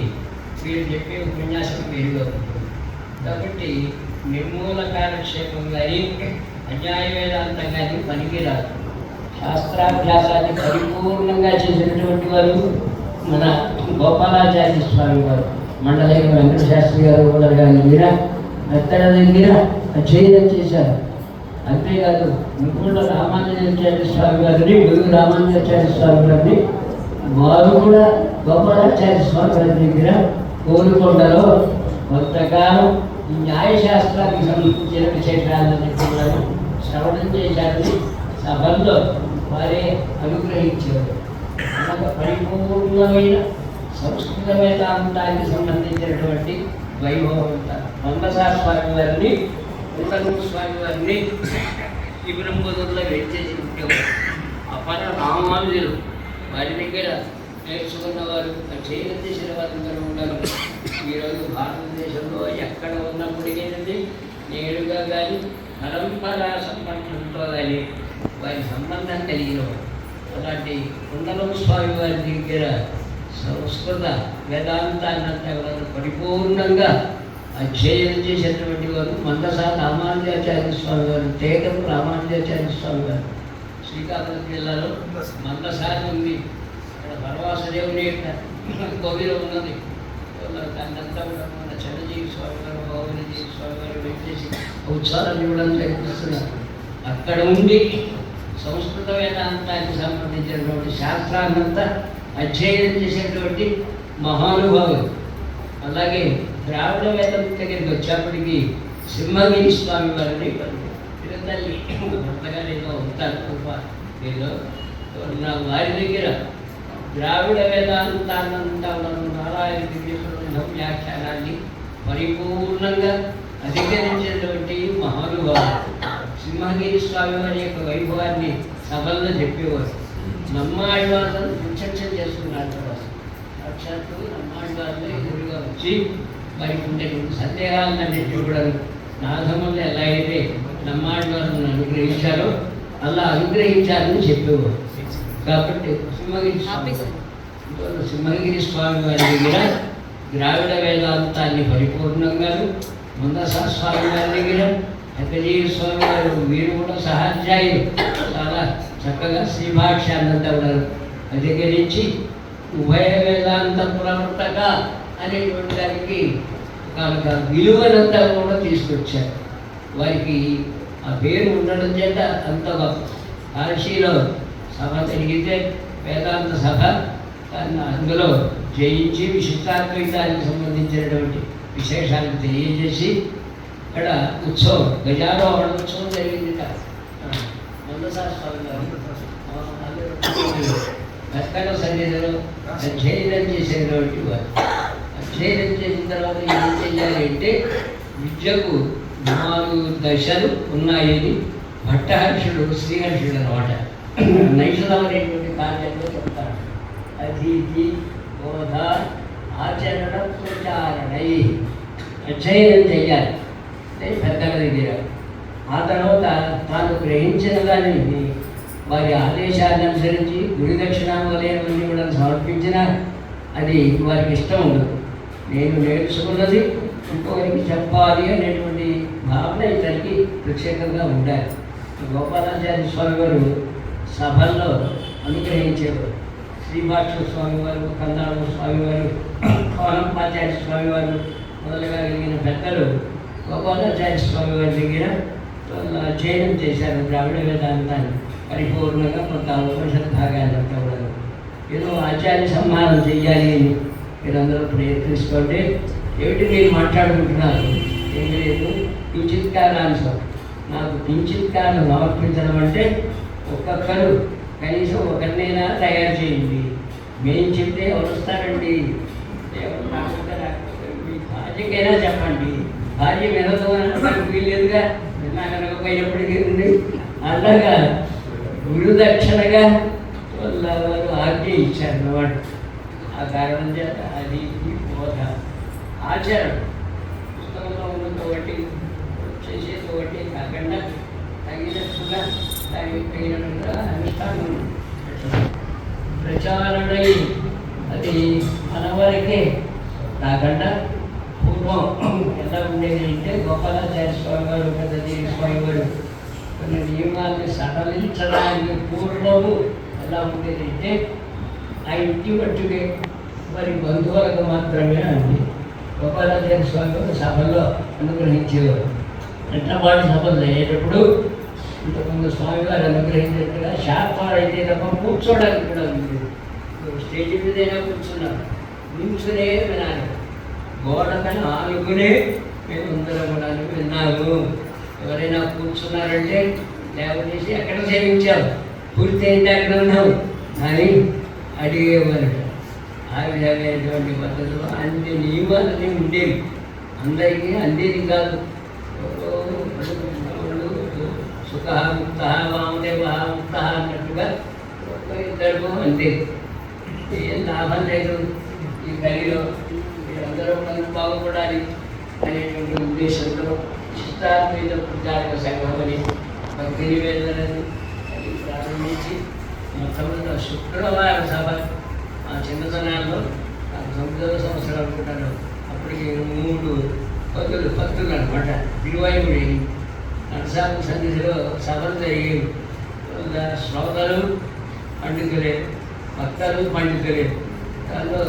Speaker 1: వీరు చెప్పే ఉపన్యాసం వేరుగా ఉంటుంది. కాబట్టి నిర్మూల కాలక్షేపం కానీ అన్యాయ వేదాంతం కానీ పనికిరాదు. శాస్త్రాభ్యాసాన్ని పరిపూర్ణంగా చేసినటువంటి వారు మన గోపాలాచార్య స్వామి వారు. మండలేక వెంకట శాస్త్రి గారు దగ్గర మెత్తడ దగ్గర అధ్యయనం చేశారు. అంతేకాదు ముకుండ రామానుజాచార్య స్వామి గారిని, గురువు రామానుజాచార్య స్వామి గారిని వారు కూడా గోపాలాచార్య స్వామి గారి దగ్గర కోరుకొండలో కొంతకాలం ఈ న్యాయశాస్త్రానికి సంబంధించిన విశేషాలను కూడా శ్రవణం చేశారని సభల్లో వారే అనుగ్రహించారు. మనకు పరిపూర్ణమైన సంస్కృత వేదాంతానికి సంబంధించినటువంటి వైభవం మందసార స్వామి వారిని, ఉండలూరు స్వామి వారిని ఇబ్రహ్మదుర్లో వెంచేసి ఉండేవారు. అపర రామానుజులు వారి దగ్గర నేర్చుకున్న వారు, అధ్యయనం చేసిన వారు ఉన్నారు. ఈరోజు భారతదేశంలో ఎక్కడ ఉన్నప్పటికీ నేరుగా కానీ పరంపరా సంబంధంతో కానీ వారి సంబంధం కలిగిన వారు. అలాంటి ఉండలూరు స్వామి వారి దగ్గర సంస్కృత వేదాంతాన్నంతా పరిపూర్ణంగా అధ్యయనం చేసేటువంటి వారు మందసార రామానుజాచార్య స్వామి వారు, తేగం రామానుజాచార్య స్వామి వారు. శ్రీకాకుళం జిల్లాలో మందసారి ఉంది. అక్కడ పరవాసదేవుని కోవిల ఉన్నది. దాన్నంతా కూడా మన చంద్రజీవి స్వామి గారు, భౌవనజీవి స్వామి గారు వెంకటేసి ఉత్సవాలు ఇవ్వడం జరుగుతున్నారు. అక్కడ ఉండి సంస్కృత వేదాంతానికి సంబంధించినటువంటి శాస్త్రాన్నంతా అధ్యయనం చేసేటువంటి మహానుభావులు. అలాగే ద్రావిడ వేదం దగ్గరికి వచ్చేప్పటికి సింహగిరి స్వామి వారిని తిరుతల్లి భర్తగా ఏదో అవుతారు వీళ్ళు నా వారి దగ్గర ద్రావిడ వేదాంతాన్నంతా నారాయణ వ్యాఖ్యానాన్ని పరిపూర్ణంగా అధికరించినటువంటి మహానుభావులు. సింహగిరి స్వామి వారి యొక్క వైభవాన్ని సభల్లో చెప్పేవారు. నమ్మాడివాళ్ళను విచక్షణ చేసుకున్నారు. సాక్షాత్తు నమ్మాడివాళ్ళే ఎదురుగా వచ్చి వారికి ఉండేటువంటి సందేహాలన్నింటినీ కూడా నాగమల్ని ఎలా అయితే నమ్మాడివాళ్ళను అనుగ్రహించారో అలా అనుగ్రహించాలని చెప్పేవారు. కాబట్టి సింహగిరి స్వామి వారి దగ్గర ద్రావిడ వేదాంతాన్ని పరిపూర్ణంగాను, మందసార స్వామి వారి దగ్గర అక్కజీవి స్వామి వారు వీరు కూడా సహాధ్యాయులు. చాలా చక్కగా శ్రీభాష్యాన్నంతా ఉన్నారు అధికరించి ఉభయ వేదాంత ప్రవర్తక అనేటువంటి దానికి ఒక విలువనంతా కూడా తీసుకొచ్చారు. వారికి ఆ పేరు ఉండడం చేత అంత గొప్ప. కాశీలో సభ జరిగితే వేదాంత సభ, అందులో జయించి విశిష్టాద్వైతానికి సంబంధించినటువంటి విశేషాలను తెలియజేసి ఇక్కడ ఉత్సవం, గజారోహణ ఉత్సవం జరిగింది. మందసార స్వామి గారు కర్కట సన్నిధిలో అధ్యయనం చేసేటువంటి వారు. అధ్యయనం చేసిన తర్వాత ఏం చెయ్యాలి అంటే విద్యకు 4 దశలు ఉన్నాయని భట్టహర్షుడు, శ్రీహర్షుడు అనమాట నైషధం అనేటువంటి కార్యంలో చెప్తారు. అతిథి బోధ ఆచరణ ప్రచారణై అధ్యయనం చెయ్యాలి పెద్దల దగ్గర. ఆ తర్వాత తాను గ్రహించిన దానిని వారి ఆదేశాన్ని అనుసరించి గురి దక్షిణ మొదలైనవన్నీ కూడా సమర్పించిన అది వారికి ఇష్టం ఉండదు. నేను నేర్చుకున్నది ఇంకొకరికి చెప్పాలి అనేటువంటి భావన ఇతనికి ప్రత్యేకంగా ఉండాలి. గోపాలాచార్య స్వామి వారు సభల్లో అనుగ్రహించేవారు. శ్రీభాష్య స్వామి వారు, కందాళ స్వామి వారు, కోనంపాచార్య స్వామి వారు మొదలుగా కలిగిన పెద్దలు గోపాలాచార్య స్వామి వారి దగ్గర అధ్యయనం చేశారు. ద్రావిడ వేదాంతాన్ని పరిపూర్ణంగా కొంత ఉపనిషత్ భాగాలంతా కూడా ఏదో ఆచార్య సంహారం చెయ్యాలి అని మీరందరూ ప్రయత్నిస్తుంటే ఏమిటి మీరు మాట్లాడుకుంటున్నారు? ఏం లేదు, కించిత్కారాంశం. నాకు కించిత్కారం సమర్పించడం అంటే ఒక్కొక్కరు కనీసం ఒకరినైనా తయారు చేయండి. మేము చెప్తే ఎవరు వస్తారండి? మీ భార్యకైనా చెప్పండి. భార్య వినదు అని వీళ్ళేదుగా నాకు అనకపోయినప్పటికీ ఉంది. అలాగా గురుదక్షిణగా వారు ఆజ్ఞ ఇచ్చారు అన్నమాట. ఆ కారణం చేత అది బోధ ఆచరణ పుస్తకంలో ఉన్నది ఒకటి, చేసేది ఒకటి కాకుండా తగినట్టుగా దానికి తగినట్టుగా అనుష్ఠానం ప్రచారణై అది మన వరకే కాకుండా పూర్వం ఎలా ఉండేది అంటే గోపాలాచార్య స్వామి వారు పెద్దజీ స్వామి వారు కొన్ని నియమాల్ని సడలించడానికి పూర్వము ఎలా ఉండేది అంటే ఆ ఇంటి మట్టుకే మరి బంధువులకు మాత్రమే అండి గోపాలాచార్య స్వామి వారు సభలో అనుగ్రహించేవారు. ఎంటపాటి సభలు అయ్యేటప్పుడు ఇంతకుముందు స్వామివారు అనుగ్రహించినట్టుగా శాస్త్రాలు అయితే తప్ప కూర్చోడానికి కూడా ఉంది. స్టేజ్ మీదైనా కూర్చున్నారు, నిల్చునే వినాలి, గోడకని ఆనుకునే మేము అందరం కూడా విన్నాము. ఎవరైనా కూర్చున్నారంటే లేవనేసి ఎక్కడ సేవించావు, పూర్తి అయితే అక్కడ ఉన్నావు అని అడిగేవారు. ఆ విధమైనటువంటి పద్ధతిలో అన్ని నియమాలన్నీ ఉండేవి. అందరికీ అందేది కాదు. సుఖ ముక్త వామదేవ ముక్త అన్నట్టుగా ఇద్దరు అంతే. ఏం లాభం లేదు ఈ కలిలో, మీరందరూ బాగుపడాలి అనేటువంటి ఉద్దేశంతో చిత్తాత్మీయ ప్రచారక సంఘం అని భక్తి నివేదనని అది ప్రారంభించి మొత్తంలో శుక్రవారం సభ ఆ చిన్నతనాల్లో నాకు 9వ సంవత్సరం అనుకుంటాను. అప్పటికి 3 పత్తులు అనమాట. తిరువాయుడి నరసాపు సన్నిధిలో సభలు జరిగేవి. శ్రోతలు పండితులే, భక్తలు పండితులే. దానిలో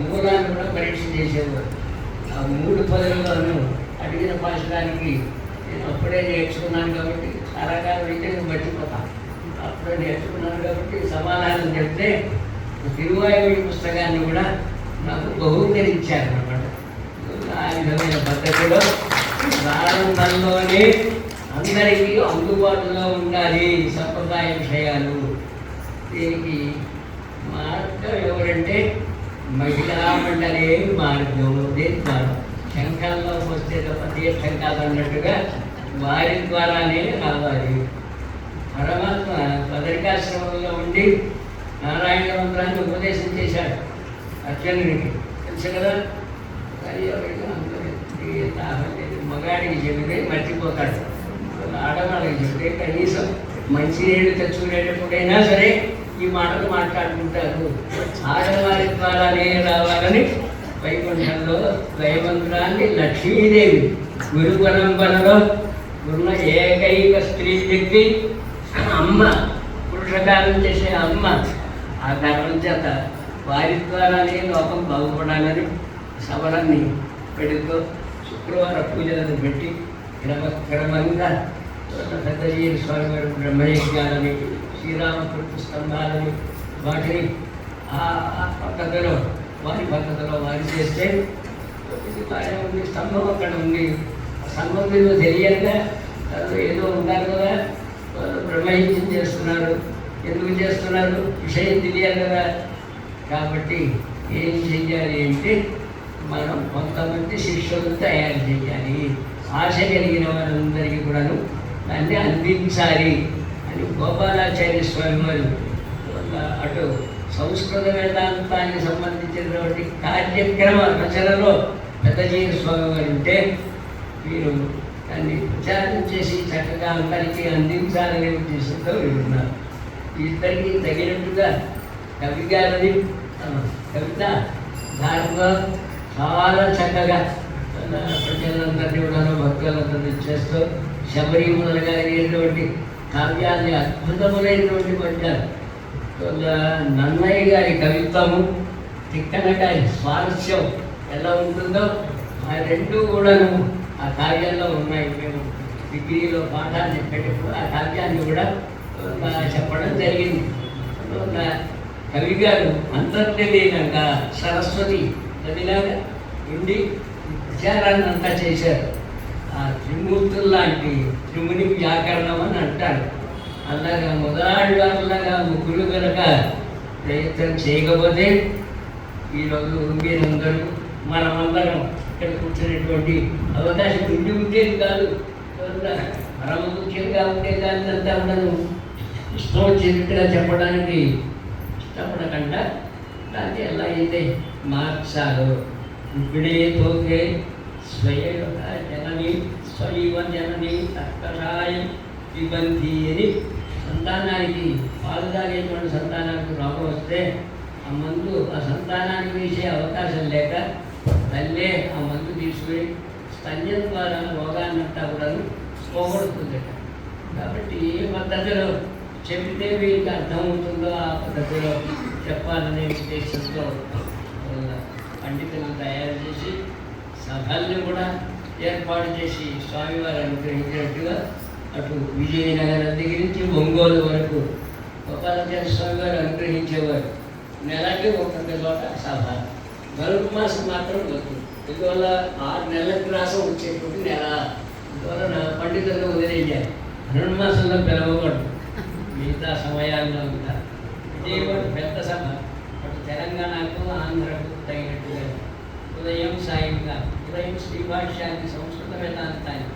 Speaker 1: మూలాన్ని కూడా పరీక్ష చేసేవారు. ఆ 3 పదులను అడిగిన భాషడానికి నేను అప్పుడే నేర్చుకున్నాను కాబట్టి కారాకారం అయితే నేను మర్చిపోతాను. అప్పుడే నేర్చుకున్నాను కాబట్టి సమాధానం చెప్తే తిరువాయుడి పుస్తకాన్ని కూడా నాకు బహుకరించారన్నమాట. ఆ విధమైన పద్ధతిలో ప్రారంభంలోనే అందరికీ అందుబాటులో ఉండాలి సంప్రదాయ విషయాలు. దీనికి మార్గం ఎవరంటే మహిళా మండలే మార్గం. శంఖంలో వస్తే తప్ప తీర్థం కాదన్నట్టుగా వారి ద్వారానే రావాలి. పరమాత్మ బదరికాశ్రమంలో ఉండి నారాయణ మంత్రాన్ని ఉపదేశం చేశాడు అర్జునుడికి, తెలుసు కదా. కానీ ఎవరికి అందరికీ దాహం లేదు. మగాడికి చెబితే మర్చిపోతాడు, ఆడవాళ్ళకి చెబితే కనీసం మంచినీళ్ళు తెచ్చుకునేటప్పుడైనా సరే ఈ మాటలు మాట్లాడుకుంటారు. ఆడవారి ద్వారానే రావాలని వైకుంఠంలో దైవంత్రాన్ని లక్ష్మీదేవి గురు పరంపరలో ఉన్న ఏకైక స్త్రీ వ్యక్తి అమ్మ, పురుషకారం చేసే అమ్మ. ఆ కారణం చేత వారి ద్వారానే లోకం బాగుపడాలని సవరాన్ని పెడుతూ శుక్రవార పూజలను పెట్టి క్రమంగా పెద్దజీ స్వామి వారి బ్రహ్మయజ్ఞాలని, శ్రీరామకృష్ణ స్తంభాలని వాటిని ఆ పద్ధతిలో వారి పద్ధతిలో వారి చేస్తే ఉంది. స్తంభం అక్కడ ఉంది. స్తంభం మీద తెలియదుగా ఏదో ఉంటారు కదా, బ్రహ్మయజ్ఞం చేస్తున్నారు. ఎందుకు చేస్తున్నారు విషయం తెలియాలి కదా. కాబట్టి ఏం చెయ్యాలి అంటే మనం కొంతమంది శిష్యులను తయారు చేయాలి. ఆశ కలిగిన వారందరికీ కూడాను దాన్ని అందించాలి అని గోపాలాచార్య స్వామి వారు అటు సంస్కృత వేదాంతానికి సంబంధించినటువంటి కార్యక్రమ రచనలో పెద్దజీ స్వామి వారు ఉంటే వీరు దాన్ని ప్రచారం చేసి చక్కగా అందరికీ అందించాలనే ఉద్దేశంతో ఉన్నారు. ఇద్దరికి తగినట్టుగా కవి గారిని కవిత దాంట్లో చాలా చక్కగా ప్రజలందరినీ కూడా భక్తులందరినీ చేస్తూ శబరి మొదలుగా అయినటువంటి కావ్యాన్ని అద్భుతములైనటువంటి పద్యాలు. నన్నయ్య గారి కవిత్వము, తిక్కన గారి స్వారస్యం ఎలా ఉంటుందో ఆ రెండు కూడాను ఆ కావ్యాల్లో ఉన్నాయి. మేము డిగ్రీలో పాఠాన్ని చెప్పేటప్పుడు ఆ కావ్యాన్ని కూడా చెప్పడం జరిగింది. కవి గారు అంతర్లీనంగా సరస్వతి నదిలాగా ఉండి విచారాన్ని అంతా చేశారు. ఆ త్రిమూర్తుల్లాంటి త్రిముని వ్యాకరణం అని అంటారు. అలాగా మొదలాళ్ళలాగా ముగ్గురు కనుక ప్రయత్నం చేయకపోతే ఈరోజు మీరందరూ మనమందరం ఇక్కడ కూర్చునేటువంటి అవకాశం ఉండేది కాదు. పరమ ముఖ్యంగా ఉండేదాన్ని అంతా మనం ఇష్టం వచ్చినట్టుగా చెప్పడానికి ఇష్టపడకుండా దాన్ని ఎలా అయితే మార్చాలో ఇప్పుడే తోకే స్వయం జనని స్వైవ జనని తక్కసాయం ఇబ్బంది అని సంతానానికి పాలు తాగేటువంటి సంతానానికి రోగం వస్తే ఆ మందు ఆ సంతానానికి వేసే అవకాశం లేక తల్లే ఆ మందు తీసుకుని స్తన్యం ద్వారా రోగాన్నంతా కూడా పోగొడుతుంది. కాబట్టి ఏ పద్ధతిలో చెబితే వీరికి అర్థమవుతుందో ఆ పద్ధతిలో చెప్పాలనే ఉద్దేశంతో పండితులను తయారు చేసి సభల్ని కూడా ఏర్పాటు చేసి స్వామివారు అనుగ్రహించినట్టుగా అటు విజయనగరం దగ్గర నుంచి ఒంగోలు వరకు గోపాలాచార్య స్వామి వారు అనుగ్రహించేవారు. నెలకి ఒక్కొక్క చోట సభ. గరుడు మాసం మాత్రం వద్దు. అందువల్ల 6 నెలలకు రాసం వచ్చేటువంటి నెల. అందువల్ల పండితులను వదిలేయాలి. గరుడు మాసంలో పిలవకూడదు. మిగతా సమయాల్లో ఉంటారు. విజయవాడ పెద్ద సభ. అటు తెలంగాణకు ఆంధ్రకు తగినట్టుగా ఉదయం సాయంకాలం. ఉదయం శ్రీభాష్యాన్ని సంస్కృత వేదాంతాన్ని,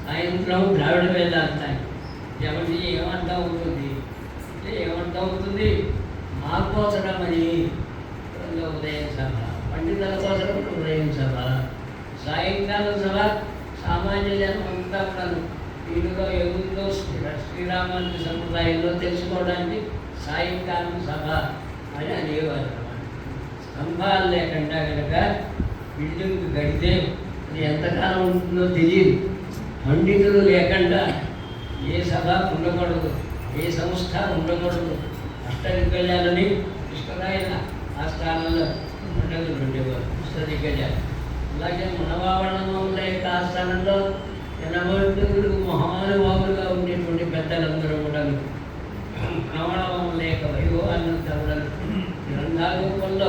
Speaker 1: సాయంత్రం ద్రావిడ వేదాంతాన్ని. ఎవరి ఏమర్థం అవుతుంది ఏమర్థం అవుతుంది మా కోసడం అని ఉదయం సభ, పండితుల కోసం ఉదయం సభ, సాయంకాలం సభ సామాన్య జనం అంతా కూడా వీటిలో ఏముందో శ్రీరామాన్ని సంప్రదాయంలో తెలుసుకోవడానికి సాయంకాలం సభ అని అనేవారు. స్తంభాలు లేకుండా కనుక బిల్డింగ్ గడితే అది ఎంతకాలం ఉంటుందో తెలియదు. పండితులు లేకుండా ఏ సభ ఉండకూడదు, ఏ సంస్థ ఉండకూడదు. అష్టదిగ్గజాలని కృష్ణరాయన ఆ స్థానంలో పండితులు ఉండేవారు. అష్టదిగ్గజాలు అలాగే మనవావరణంలో యొక్క ఆ స్థానంలో 80 మహానుభావులుగా ఉండేటువంటి పెద్దలందరూ కూడా మనవాళ్ళ యొక్క వైభవాన్నంతా కూడా గ్రంథారూపంలో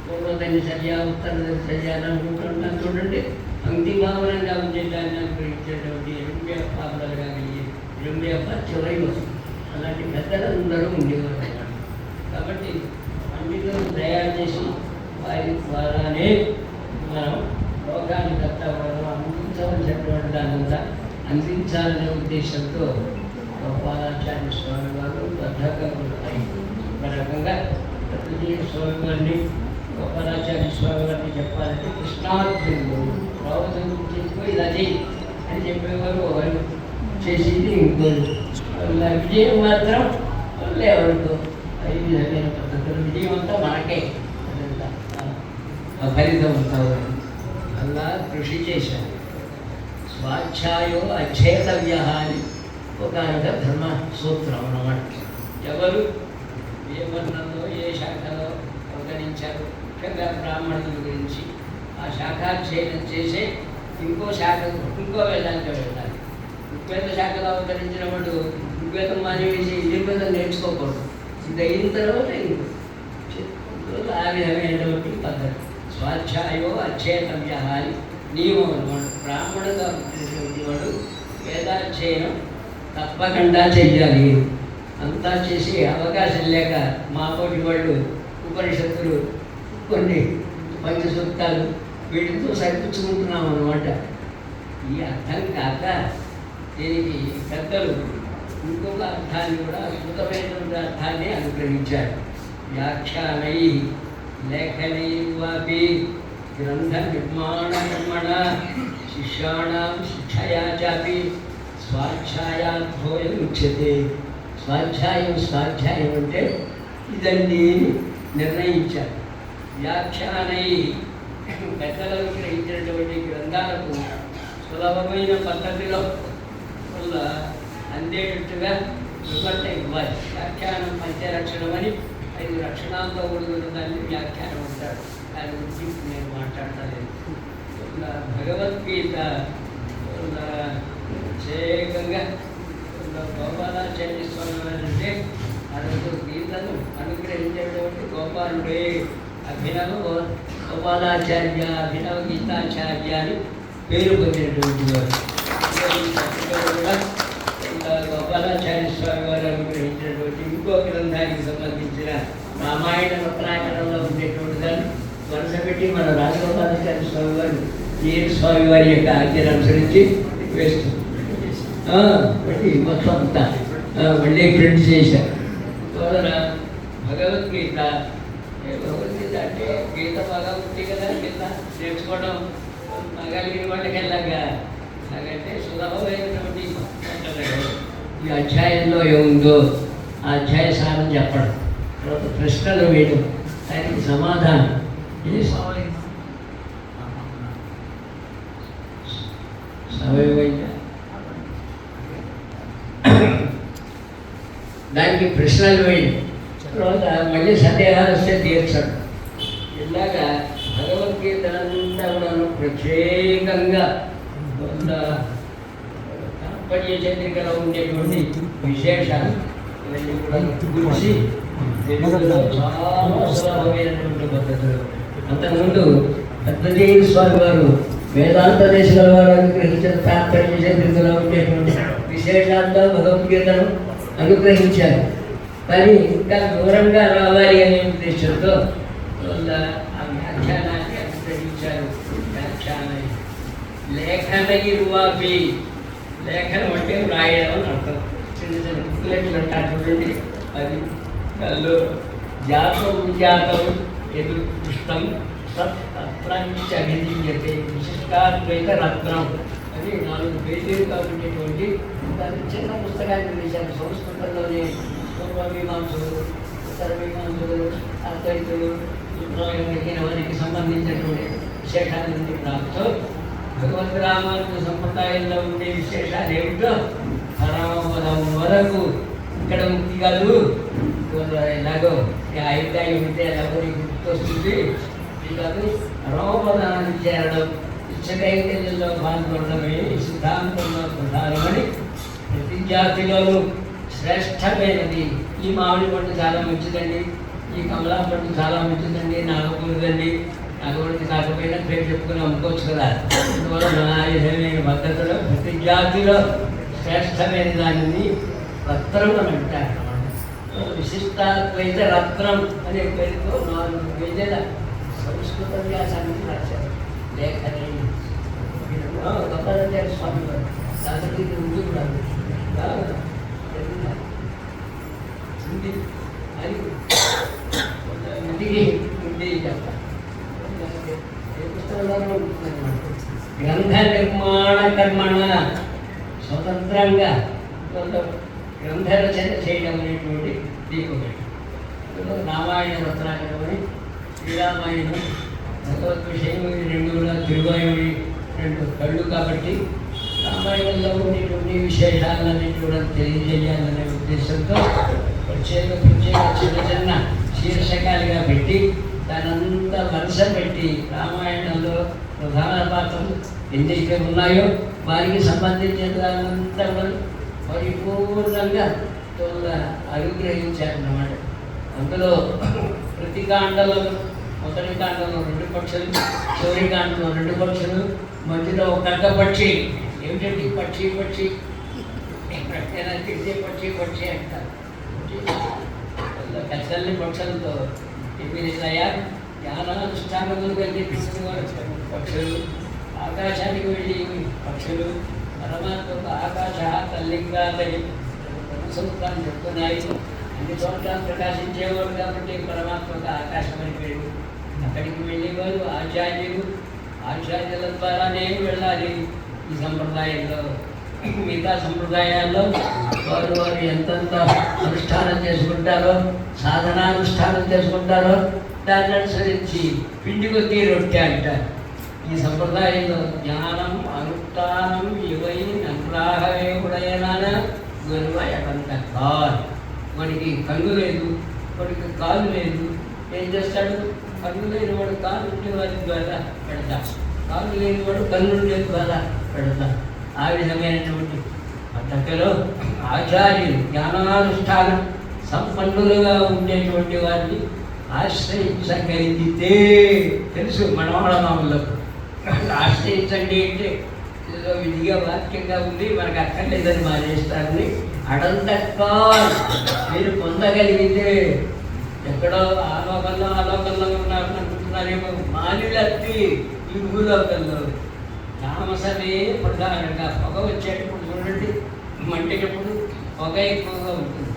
Speaker 1: పూర్వదని చర్య ఉత్తర చర్య అనుకుంటున్నాను చూడండి. అంతిభావనంగా ఉండేదాన్ని అనుగ్రహించేటువంటి 80 పాపలు కానీ 80 చివరిలో అలాంటి పెద్దలందరూ ఉండేవారు. కాబట్టి పండితులను తయారు చేసి వారి ద్వారానే మనం లోకాన్ని దత్తవరం అందించవలసినటువంటి దానంతా అందించాలనే ఉద్దేశంతో గోపాలాచార్య స్వామి వారు బద్ధకంగా ఉంటాయి. ఒక రకంగా విజయ స్వామి వారిని గోపాలాచార్య స్వామి వారిని చెప్పాలంటే కృష్ణార్జునుడు రావును చేసుకుని ఇలా చేయి అని చెప్పేవారు. వారు చేసింది ఇంకోరు. విజయం మాత్రం ఎవరికో ఈ విధమైన పద్ధతులు. విజయం అంతా మనకే ఫలితం అవుతావు. అలా కృషి చేశారు. స్వాధ్యాయో అధ్యేతవ్య అని ఒక ధర్మ సూత్రం అన్నమాట. ఎవరు ఏ వర్ణంలో ఏ శాఖలో అవతరించారు, ముఖ్యంగా బ్రాహ్మణుల గురించి ఆ శాఖాధ్యయనం చేసే ఇంకో వేదానికి వెళ్ళాలి. ఋగ్వేద శాఖలో అవతరించిన వాడు ఋగ్వేదం మానేసి యజుర్వేదం నేర్చుకోకూడదు. ఇది అయిన తర్వాత ఆ విధమైనటువంటి పద్ధతి. స్వాధ్యాయో అధ్యేతవ్య అని నియమం అన్నమాట. బ్రాహ్మణుగా పుట్టినటువంటి వాడు వేదాధ్యయనం తప్పకుండా చెయ్యాలి. అంతా చేసి అవకాశం లేక మా పోటీ వాళ్ళు ఉపనిషత్తులు కొన్ని పంచసూక్తాలు వీటితో సరిపుచ్చుకుంటున్నాం అన్నమాట. ఈ అర్థం కాక దీనికి పెద్దలు ఇంకొక అర్థాన్ని కూడా అద్భుతమైనటువంటి అర్థాన్ని అనుగ్రహించారు. వ్యాఖ్యానై లేఖనైవాపి గ్రంథ నిర్మాణ కర్మణ శిష్యాణం శిక్షయా చాపి స్వాధ్యాయాధ్యోయం ఉచ్యతే. స్వాధ్యాయం అంటే ఇదండి నిర్ణయించారు. వ్యాఖ్యానై పెద్దలను గ్రహించినటువంటి గ్రంథాలకు సులభమైన పద్ధతిలో అందేటట్టుగా వివరణ ఇవ్వాలి. వ్యాఖ్యానం పంచలక్షణం అని 5 లక్షణాలతో కూడుకున్న దాన్ని వ్యాఖ్యానం అంటారు. దాని గురించి నేను మాట్లాడలేదు. భగవద్గీత ప్రత్యేకంగా గోపాలాచార్య స్వామి వారు అంటే అరవై గీతను అనుగ్రహించేటువంటి గోపాలుడే. అభినవ గోపాలాచార్య, అభినవ గీతాచార్య అని పేరు పొందినటువంటి వారు. కూడా గోపాలాచార్య స్వామి వారు అనుగ్రహించినటువంటి ఇంకో గ్రంథానికి సంబంధించిన రామాయణ రత్నాకరంలో ఉండేటువంటి దాన్ని వరుస పెట్టి మన రాజగోపాలాచార్య స్వామి వారు ఈ స్వామి వారి యొక్క ఆజ్ఞను అనుసరించి వేస్తుంది. బట్టి మొత్తం అంతా మళ్ళీ ప్రింట్ చేశారు. భగవద్గీత అంటే గీత బాగా ఉంది కదా, కింద నేర్చుకోవడం మగలిగిన వాళ్ళకి వెళ్ళగా అలాగంటే సులభమైనటువంటి ఈ అధ్యాయంలో ఏముందో ఆ అధ్యాయ సారం చెప్పడం, తర్వాత ప్రశ్నలు వేయడం, దానికి సమాధానం. ఇది సమయమైందా? దానికి ప్రశ్నలు వేయండి, తర్వాత మళ్ళీ సందేహాలు వస్తే తీర్చండి. ఇలాగా భగవద్గీత అంతా కూడా ప్రత్యేకంగా తాత్పర్య చంద్రికలో ఉండేటువంటి విశేషాలు ఇవన్నీ కూడా గురించి తెలుగులో చాలా సులభమైనటువంటి పద్ధతులు. అంతకుముందు పెద్దజీవి స్వామి వారు వేదాంత దేశాల వారు అనుగ్రహించిన తాత్పర్య చంద్రికలో ఉండేటువంటి విశేషాలతో భగవద్గీతను అనుగ్రహించారు. కానీ ఇంకా దూరంగా రావాలి అనే ఉద్దేశంతో ఆ వ్యాఖ్యానాన్ని అనుగ్రహించారు. వ్యాఖ్యానం లేఖనగిరువాపి, లేఖనం అంటే వ్రాయడం అని అర్థం. చిన్న చిన్న బుక్లెట్లు అంటారు చూడండి, అది కళ్ళు జాతం విజాతం ఎదురు పుష్టం సత్రంచభిధీయతే విశిష్టాద్వైత రత్నం అని 4 పేజీలుగా ఉండేటువంటి దాని చిన్న పుస్తకాన్ని వేశారు. సంస్కృతంలోనే పూర్వమీమాంసులు, ఉత్తరమీమాంసులు, అద్వైతులు, శుక్రమైన వారికి సంబంధించినటువంటి విశేషాలన్నీ రాస్తూ భగవద్ రామానుజ సంప్రదాయంలో ఉండే విశేషాలు ఏమిటో పరమపదం వరకు ఇక్కడ ముక్తి కాదు, ఎలాగో ఆయుర్దాయం ఉంటే ఎలాగో గుర్తొస్తుంది కాదు, పరమపదాన్ని చేరడం, ఇచ్చకైకల్యంలో పాల్గొనడమే సిద్ధాంతంలో ప్రధానమని ప్రతి జాతిలోనూ శ్రేష్టమైనది. ఈ మామిడి పండు చాలా మంచిదండి, ఈ కమలా పండు చాలా మంచిదండి, నాగకూడదండి, నాగకూడదు కాకపోయినా పేరు చెప్పుకుని అమ్ముకోవచ్చు కదా. అందువల్ల ఆ విధమైన పద్ధతిలో ప్రతి జాతిలో శ్రేష్టమైన దానిని రత్నం అని అంటారు. విశిష్టాద్వైత రత్నం అనే పేరుతో 4 పేజీల సంస్కృత వ్యాసాన్ని రాశారు. లేఖని గొప్పదంటే స్వామి వారు దానికి ఉంది కూడా ఉంది అని ఉంది చెప్తారు. ఏ పుస్తకంలోనూ ఉంటుందన్నమాట. గ్రంథ నిర్మాణ కర్మణ స్వతంత్రంగా గ్రంథ రచన చేయడం అనేటువంటి దీపం. రామాయణ రత్నాకరం అని, శ్రీరామాయణం, భగవద్ విషయం, 2 కూడా తిరువాయుడి 2 కళ్ళు కాబట్టి రామాయణంలో ఉండేటువంటి విశేషాలన్నీ కూడా తెలియజేయాలనే ఉద్దేశంతో ప్రత్యేక చిన్న చిన్న శీర్షకాలుగా పెట్టి దానంతా వరుస పెట్టి రామాయణంలో ప్రధాన పాత్రలు ఎన్నైతే ఉన్నాయో వారికి సంబంధించిన దానంతా పరిపూర్ణంగా అనుగ్రహించారన్నమాట. అందులో ప్రతి కాండలో మొదటి కాండలో 2 పక్షులు, చివరి కాండలో 2 పక్షులు, మధ్యలో ఒక పక్షి. ఏమిటంటే పక్షి పక్షి ఎక్కడైనా తిరిగే పక్షి పక్షి అంటారు. కచ్చల్ని పక్షులతో ఎమ్మిదిలయ్యా జ్ఞానానుష్ఠానములు కలిగిస్తున్నవారు పక్షులు, ఆకాశానికి వెళ్ళి పక్షులు, పరమాత్మకు ఆకాశ తల్లింగాలని సూత్రాన్ని చెప్తున్నాయి. అన్ని చోట్ల ప్రకాశించేవాడు కాబట్టి పరమాత్మకు ఆకాశం అని పేరు. అక్కడికి వెళ్ళేవారు ఆచార్యులు, ఆచార్యుల ద్వారానే వెళ్ళాలి. ఈ సంప్రదాయంలో మిగతా సంప్రదాయాల్లో వారు ఎంతంత అనుష్ఠానం చేసుకుంటారో, సాధనానుష్ఠానం చేసుకుంటారో దాన్ని అనుసరించి పిండి కొద్దీ రొట్టె అంటారు. ఈ సంప్రదాయంలో జ్ఞానం అనుష్ఠానం ఇవై నన్రాహవే ఉడయనాన గురువయంత కాదు. వాడికి కళ్ళు లేదు, వాడికి కాలు లేదు, ఏం చేస్తాడు? కళ్ళు లేని వాడు కాలు ఉండే వారి ద్వారా పెడతా, కాలు లేని వాడు కళ్ళు ఉండే ద్వారా పెడతా. ఆ విధమైనటువంటి పద్ధతిలో ఆచార్యులు జ్ఞానానుష్ఠానం సంపన్నులుగా ఉండేటువంటి వారిని ఆశ్రయించగలిగితే, తెలుసు మనవాళ్ళలో ఆశ్రయించండి అంటే ఏదో విధిగా వాక్యంగా ఉంది, మనకు అక్కర్లేదని మానేస్తారని అడంతక్క మీరు పొందగలిగితే ఎక్కడో ఆలోకంలో ఉన్నారని అనుకుంటున్నారేమో. మానిలత్తి ఈ భూలోకంలో తామసమే ప్రధానంగా. పొగ వచ్చేటప్పుడు చూడండి, మంటేటప్పుడు పొగ ఎక్కువగా ఉంటుంది,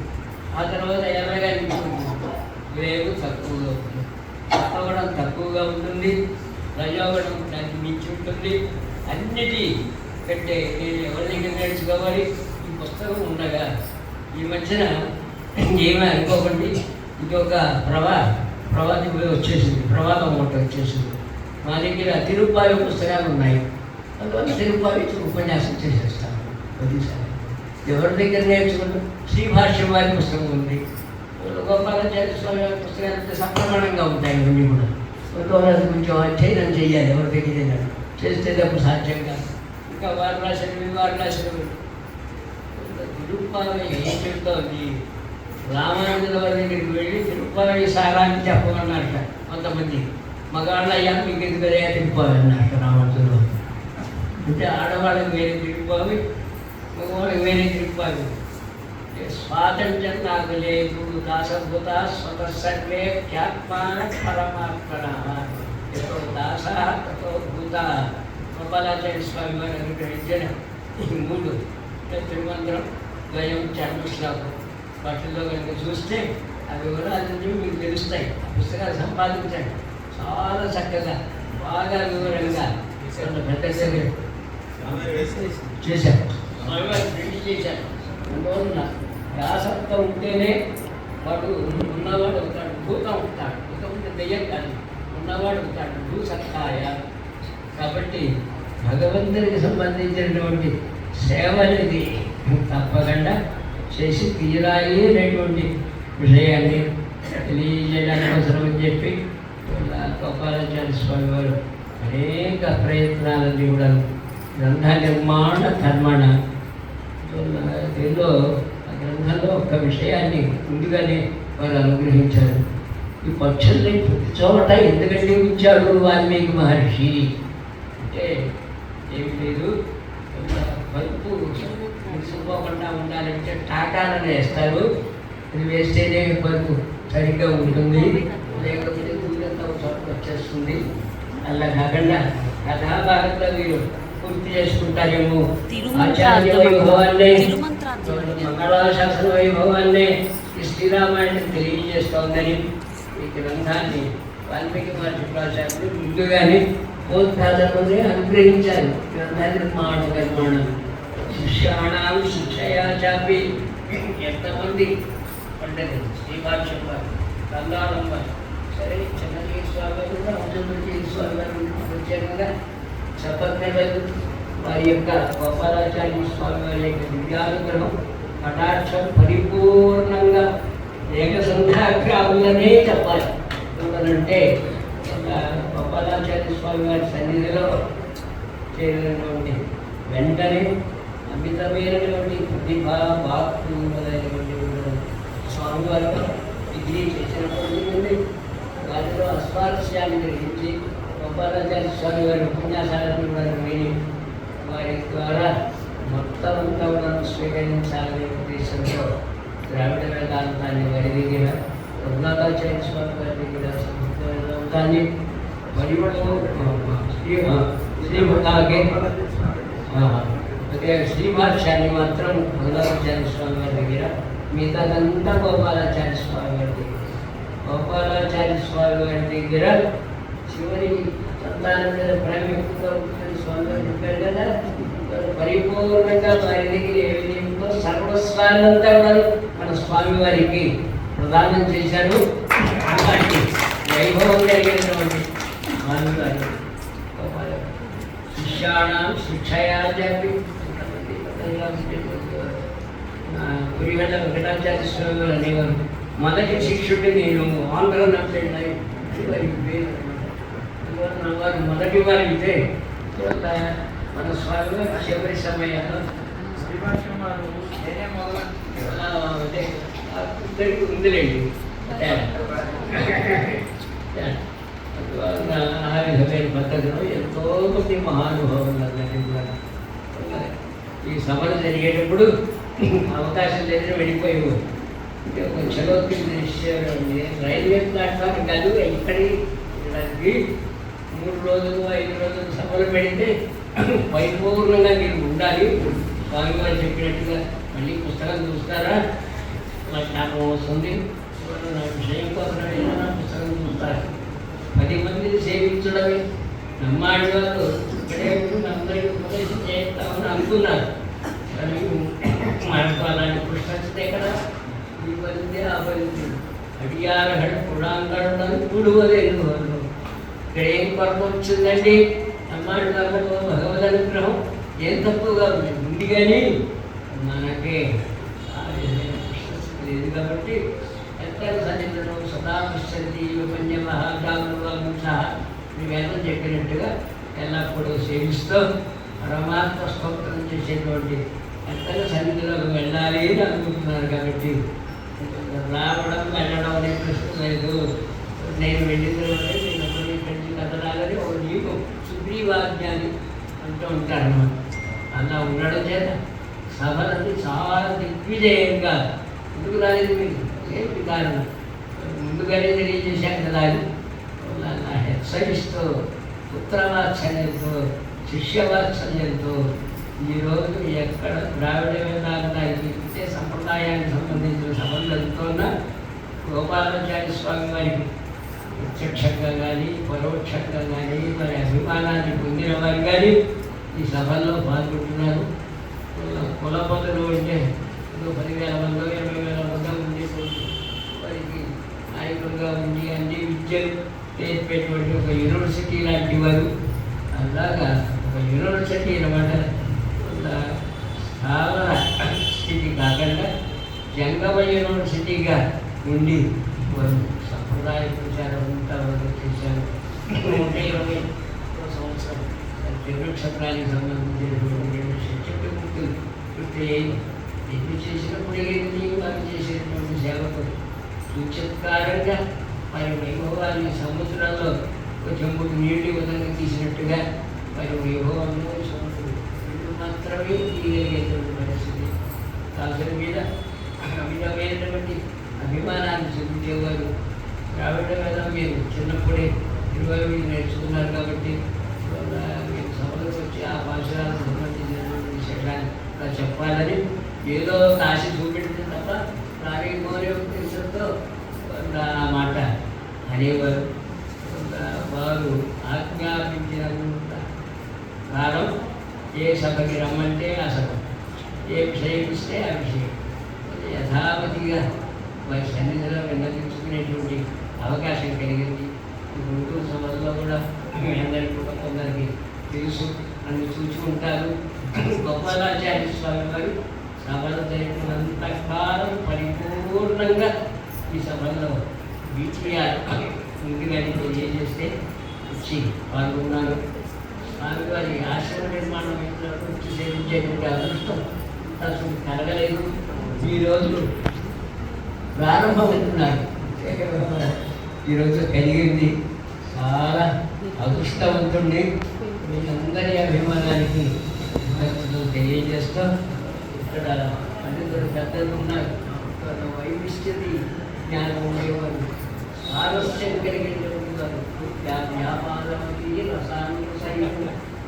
Speaker 1: ఆ తర్వాత ఎర్రగా నింపుతుంది, వేగు తక్కువగా ఉంటుంది, సత్వగుణం తక్కువగా ఉంటుంది, రజోగుణం దానికి మించి ఉంటుంది. అన్నిటి కంటే నేను ఎవరి దగ్గర నేర్చుకోవాలి? ఈ పుస్తకం ఉండగా ఈ మధ్యన ఏమీ అనుకోకండి, ఇంకొక ప్రవాది వచ్చేసింది, ప్రవాదం ఒకటి వచ్చేసింది. మా దగ్గర 10 రూపాయల పుస్తకాలు ఉన్నాయి. అందువల్ల తిరుపతి ఉపన్యాసం చేసేస్తాను ప్రతిసారి. ఎవరి దగ్గర నేర్చుకుంటాం? శ్రీభాష్యం వారి పుస్తకం ఉంది, గోపాలాచార్య స్వామి వారి పుస్తకాలు సక్రమణంగా ఉంటాయి. ఇవన్నీ కూడా కొంచెం అధ్యయనం చేయాలి. ఎవరి దగ్గర చేస్తే తప్పు సాధ్యం కాదు. ఇంకా వారు రాసినవి తిరుప్పావి ఏం చెప్తోంది? రామానుజుల వారి దగ్గరికి వెళ్ళి తిరుప్పావి సారాన్ని చెప్పమన్నట్ట కొంతమంది. మగాళ్ళ అయ్యా మీకు ఎందుకయ్యా తిరుప్పావి అన్నట్ట రామానుజుల వారు. అంటే ఆడవాళ్ళకి వేరే తిరుప్పావి, మగవాళ్ళకి వేరే తిరుప్పావి. స్వాతంత్ర్యం నాకు లేదు, దాసభూత స్వతసర్వే ఖ్యాత్మాన పరమాత్మన ఎతో దాస తతో భూత. గోపాలాచార్య స్వామి వారు అనుగ్రహించిన ఈ 3 తిరుమంత్రం, ద్వయం, చర్మశ్లోకం వాటిల్లో కనుక చూస్తే అవి కూడా అన్ని మీకు తెలుస్తాయి. ఆ పుస్తకాలు సంపాదించండి. చాలా చక్కగా బాగా వివరంగా పెద్ద చేశారు. స్వామివారు ప్రింట్ చేశారు. అందువల్ల వ్యాసత్వం ఉంటేనే వాడు ఉన్నవాడు అవుతాడు, భూతం అవుతాడు. భూతం ఉంటే దెయ్యం కాదు, ఉన్నవాడు అవుతాడు, భూసత్తాయ. కాబట్టి భగవంతునికి సంబంధించినటువంటి సేవ అనేది తప్పకుండా చేసి తీరాలి అనేటువంటి విషయాన్ని తెలియజేయడానికి అవసరమని చెప్పి గోపాలాచార్య స్వామి వారు అనేక ప్రయత్నాలని కూడా గ్రంథ నిర్మాణ కర్మణ దీనిలో ఆ గ్రంథంలో ఒక విషయాన్ని ముందుగానే వారు అనుగ్రహించారు. ఈ పక్షుల్ని ప్రతి చోట ఎందుకంటే ఉంచాడు వాల్మీకి మహర్షి అంటే ఏమి లేదు, పలుపు మురిసిపోకుండా ఉండాలంటే టాకాలను వేస్తారు. ఇది వేస్తేనే పలుపు సరిగ్గా ఉంటుంది, లేకపోతే ఊరంతా చోట వచ్చేస్తుంది. అలా కాకుండా కథాభాగంలో మీరు పూర్తి చేసుకుంటారేమో. ఆచార్య వైభవాన్ని, మంగళాశాసన వైభవాన్ని ఈ శ్రీరామాయణం తెలియజేస్తోందని ఈ గ్రంథాన్ని వాల్మీకి మహర్షి ప్రాచార్యులు ముందుగానే బోధాలను అనుగ్రహించారు. గ్రంథాన్ని నిర్మాణం శిష్యాణం శిక్షయా చాపి ఎంతమంది పండగ శ్రీభాష్యం వారు, కందాళం వారు, సరే చిన్నజీ స్వామి వారు, రామచంద్రజీ స్వామి వారు ప్రత్యేకంగా చెప్పలేదు. వారి యొక్క గోపాలాచార్య స్వామి వారి యొక్క దివ్యానుగ్రహం కటాక్షం పరిపూర్ణంగా ఏకసంఖ్యాగ్రాములనే చెప్పాలి. ఎందుకంటే గోపాలాచార్య స్వామి వారి సన్నిధిలో చేరినటువంటి వెంటనే అమితమైనటువంటి ప్రతిభ బాక్కు మొదలైనటువంటి స్వామివారు డిగ్రీ చేసినటువంటి వారిలో అస్వారస్యాన్ని గ్రహించి గోపాలాచార్య స్వామి వారి ఉపన్యాసాలను వారు విని వారి ద్వారా మొత్తం అంతా కూడా స్వీకరించాలనే ఉద్దేశంతో ద్రావిడ వేదాంతాన్ని వారి దగ్గర, రఘునాథాచార్య స్వామి వారి దగ్గర సంస్కృత వేదాంతాన్ని మరియు అదే శ్రీభాష్యాన్ని మాత్రం రఘునాథాచార్య స్వామి వారి దగ్గర, మిగతాదంతా గోపాలాచార్య స్వామి వారి దగ్గర. గోపాలాచార్య స్వామి వారి దగ్గర చివరి సంతానం మీద ప్రేమ ఎక్కువగా ఉంటుంది. స్వామి వారు చెప్పారు కదా, పరిపూర్ణంగా వారి దగ్గర ఏ విధంగా సర్వస్వానంతా కూడా మన స్వామి వారికి ప్రదానం చేశారు. అలాంటి వైభవం కలిగినటువంటి స్వామి వారు శిష్యాణం శిక్షయా చెప్పి పురిగడ్డ వెంకటాచార్య స్వామి వారు అనేవారు, మొదటి శిష్యుడిని నేను ఆంధ్రలో పెళ్ళాయి వారు మొదటి వారు ఇదే. మన స్వామి వారు చివరి సమయంలో ఇద్దరికి ఉందిలేండి. ఆ విధమైన పద్ధతిలో ఎంతో మంది మహానుభావులు అందరినీ కూడా ఈ సభలు జరిగేటప్పుడు అవకాశం లేదని వెళ్ళిపోయేవారు. చలోకి రైల్వే ప్లాట్ఫామ్ కాదు, ఇక్కడికి 3 రోజులు 5 రోజులు సభలు పెడితే పరిపూర్ణంగా మీరు ఉండాలి. స్వామివారు చెప్పినట్టుగా మళ్ళీ పుస్తకం చూస్తారా, నాకు జ్ఞాపకం వస్తుంది, నా విషయం కోసం ఏదైనా పుస్తకం చూస్తారు. 10 మందిని సేవించడమే నమ్మాడి వాళ్ళు ఇక్కడే ఉంటుంది, అందరికీ ఉపదేశం చేస్తామని అనుకున్నారు. కానీ మనకు అలాంటి పుస్తకం కదా, ఈ పలితే ఆ పలితే అడియారహడ పుడాంగడం కూడువలేదు. ఇక్కడ ఏం కొరకు వచ్చిందండి? బ్రహ్మాండంలో భగవద్ అనుగ్రహం ఏం తక్కువగా ఉంది కానీ మనకే లేదు కాబట్టి ఎక్కడ సన్నిధిలో సదా పశ్చంతి పంచమహాజాములు సహా మీ వేదం చెప్పినట్టుగా ఎల్లప్పుడూ సేవిస్తూ పరమాత్మ స్తోత్రం చేసేటువంటి ఎక్కడ సన్నిధిలోకి వెళ్ళాలి అని అనుకుంటున్నారు కాబట్టి రావడం వెళ్ళడం అనే ప్రశ్న లేదు. నేను వెళ్ళిందంటే నేను అప్పుడు ఇక్కడి నుంచి కదలాలని ఒక నీకు సుగ్రీవాజ్ఞాని అంటూ ఉంటారు. అలా ఉండడం చేత సభలకి చాలా దిగ్విజయంగా ఎందుకు రాలేదు మీకు ఏంటి కారణం ముందుగానే తెలియజేశాను కదా అని అలా హెచ్చరిస్తూ పుత్రవాత్సల్యంతో శిష్యవాత్సల్యంతో ఈరోజు ఎక్కడ ద్రావిడ వేదాంతానికి ఇచ్చే సంప్రదాయానికి సంబంధించిన సభలు జరుగుతున్న గోపాలాచార్య స్వామి వారికి ప్రత్యక్షంగా కానీ పరోక్షంగా కానీ మరి అభిమానాన్ని పొందిన వారు కానీ ఈ సభల్లో పాల్గొంటున్నారు. కులపతులు అంటే 10,000 మందో 20,000 మందో ఉండేటువంటి వారికి నాయకులుగా ఉండి అన్ని విద్యలు నేర్పేటువంటి ఒక యూనివర్సిటీ లాంటి వారు అలాగా ఒక యూనివర్సిటీ అన్నమాట. చాలా స్థితి కాకుండా జంగమ యూనివర్సిటీగా ఉండి వారు సంప్రదాయ ప్రచారం అంతా వరకు చేశారు. 120 సంవత్సరం క్షేత్రానికి సంబంధించినటువంటి 2 శిక్షకులు పూర్తి ఎన్ని చేసినప్పుడు ఏంటి వారు చేసేటువంటి సేవకు సుచత్కారంగా మరి వైభవాన్ని సముద్రంలో కొంచెం నీటి విధంగా తీసినట్టుగా మరి వైభవంలో సముద్రం మాత్రమే తీయగలిగేటువంటి పరిస్థితి. కాసుల మీద అమితమైనటువంటి అభిమానాన్ని చూపించేవారు. ద్రావిడ వేదం మీరు చిన్నప్పుడే 20 నేర్చుకున్నారు కాబట్టి మీరు సభలకు వచ్చి ఆ భాషలకు సంబంధించినటువంటి విషయాన్ని చెప్పాలని ఏదో కాశీ చూపెడితే తప్ప రాగోరే ఉద్దేశంతో ఆ మాట అనేవారు. వారు ఆజ్ఞాపించిన కాలం ఏ సభకి రమ్మంటే ఆ సభ, ఏ విషయం ఇస్తే ఆ విషయం యథావతిగా వారి సన్నిధిలో విన్నవించుకునేటువంటి అవకాశం కలిగింది. గుంటూరు సభల్లో కూడా మీ అందరికీ కూడా కొందరికి తెలుసు అని చూసుకుంటారు. గోపాలాచార్య స్వామి వారు సభలు జరిగినంత కాలం పరిపూర్ణంగా ఈ సభల్లో బీటీఆర్ ముందుగానే తెలియజేస్తే వచ్చి పాల్గొన్నారు. స్వామివారి ఆశ్రమ నిర్మాణం వచ్చి సేవించేటువంటి అదృష్టం అసలు కలగలేదు. ఈరోజు ప్రారంభమవుతున్నారు, ఈరోజు కలిగింది. చాలా అదృష్టవంతుణ్ణి మీ అందరి అభిమానానికి తెలియజేస్తూ ఇక్కడ పండితుడు పెద్దలు ఉన్నారు. వైవిష్యతి జ్ఞానం ఉండేవారు, ఆలస్యం కలిగేటువంటి వారు. వ్యాపారమీ రసాయన సైన్యం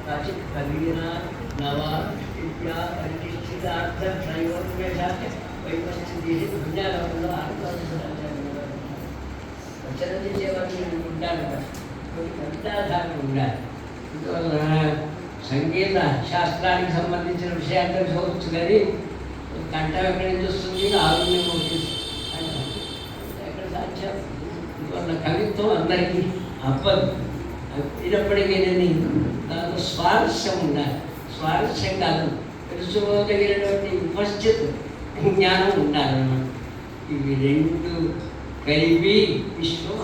Speaker 1: కాచిత్ కలిగిన నవా విద్యా పరిశిష్టార్థ శ్రైవేషాచ వైపస్థితి విజ్ఞానంలో రచన చేసేవారు ఉండాలి, కొన్ని కవితాధారణ ఉండాలి. అందువల్ల సంగీత శాస్త్రానికి సంబంధించిన విషయాలు తెలుసుకోవచ్చు కానీ కంఠం ఎక్కడి నుంచి వస్తుంది, ఆరోగ్యం ఎక్కడ సాధ్యం. అందువల్ల కవిత్వం అందరికీ అవ్వదు. అయినప్పటికీ దాంట్లో స్వారస్యం ఉండాలి. స్వారస్యం కాదు, తెలుసుకోగలిగినటువంటి ఉపస్థితి జ్ఞానం ఉండాలన్నమాట. ఇవి రెండు కలిపి విశ్వం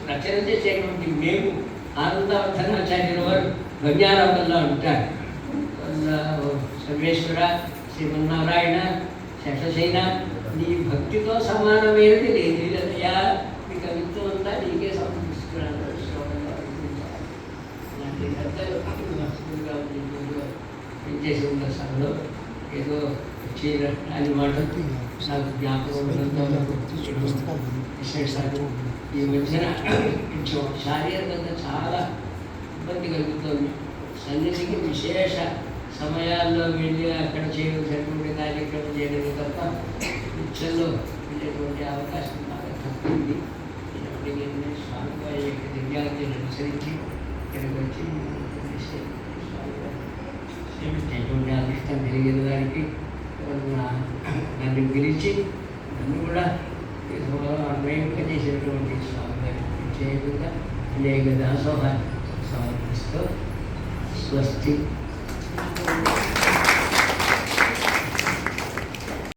Speaker 1: రచన చేసేటువంటి మేము ఆనందవర్ధనాచార్యుల వారు గజ్ఞానంలో ఉంటారు. సర్వేశ్వర, శ్రీమన్నారాయణ, శశసేన, నీ భక్తితో సమానమైనది లేదు అయ్యా, నీ కవిత్వం అంతా నీకే సమర్పిస్తున్నాను. ఇలాంటి పెద్దలు మస్తుగా చేసి ఉన్న సభలో ఏదో చీర అని మాట నాకు జ్ఞాపకం విశేషాలు. ఈ మధ్యన కొంచెం శారీరకంగా చాలా ఇబ్బంది కలుగుతుంది. సన్నిధికి విశేష సమయాల్లో వెళ్ళి అక్కడ చేయవలసినటువంటి కార్యక్రమం చేయడం తప్ప నిత్యంలో వెళ్ళేటువంటి అవకాశం బాగా తగ్గింది. ఇప్పటికీ స్వామివారి యొక్క దివ్యాన్ని అనుసరించి ఇక్కడికి వచ్చి సేవించేటువంటి అదృష్టం కలిగిన దానికి నన్ను పిలిచి నన్ను కూడా ఈ సభలో అన్వయింపజేసినటువంటి స్వామి గారికి ప్రత్యేకంగా అనేక దాసోహాన్ని సమర్పిస్తూ స్వస్తి.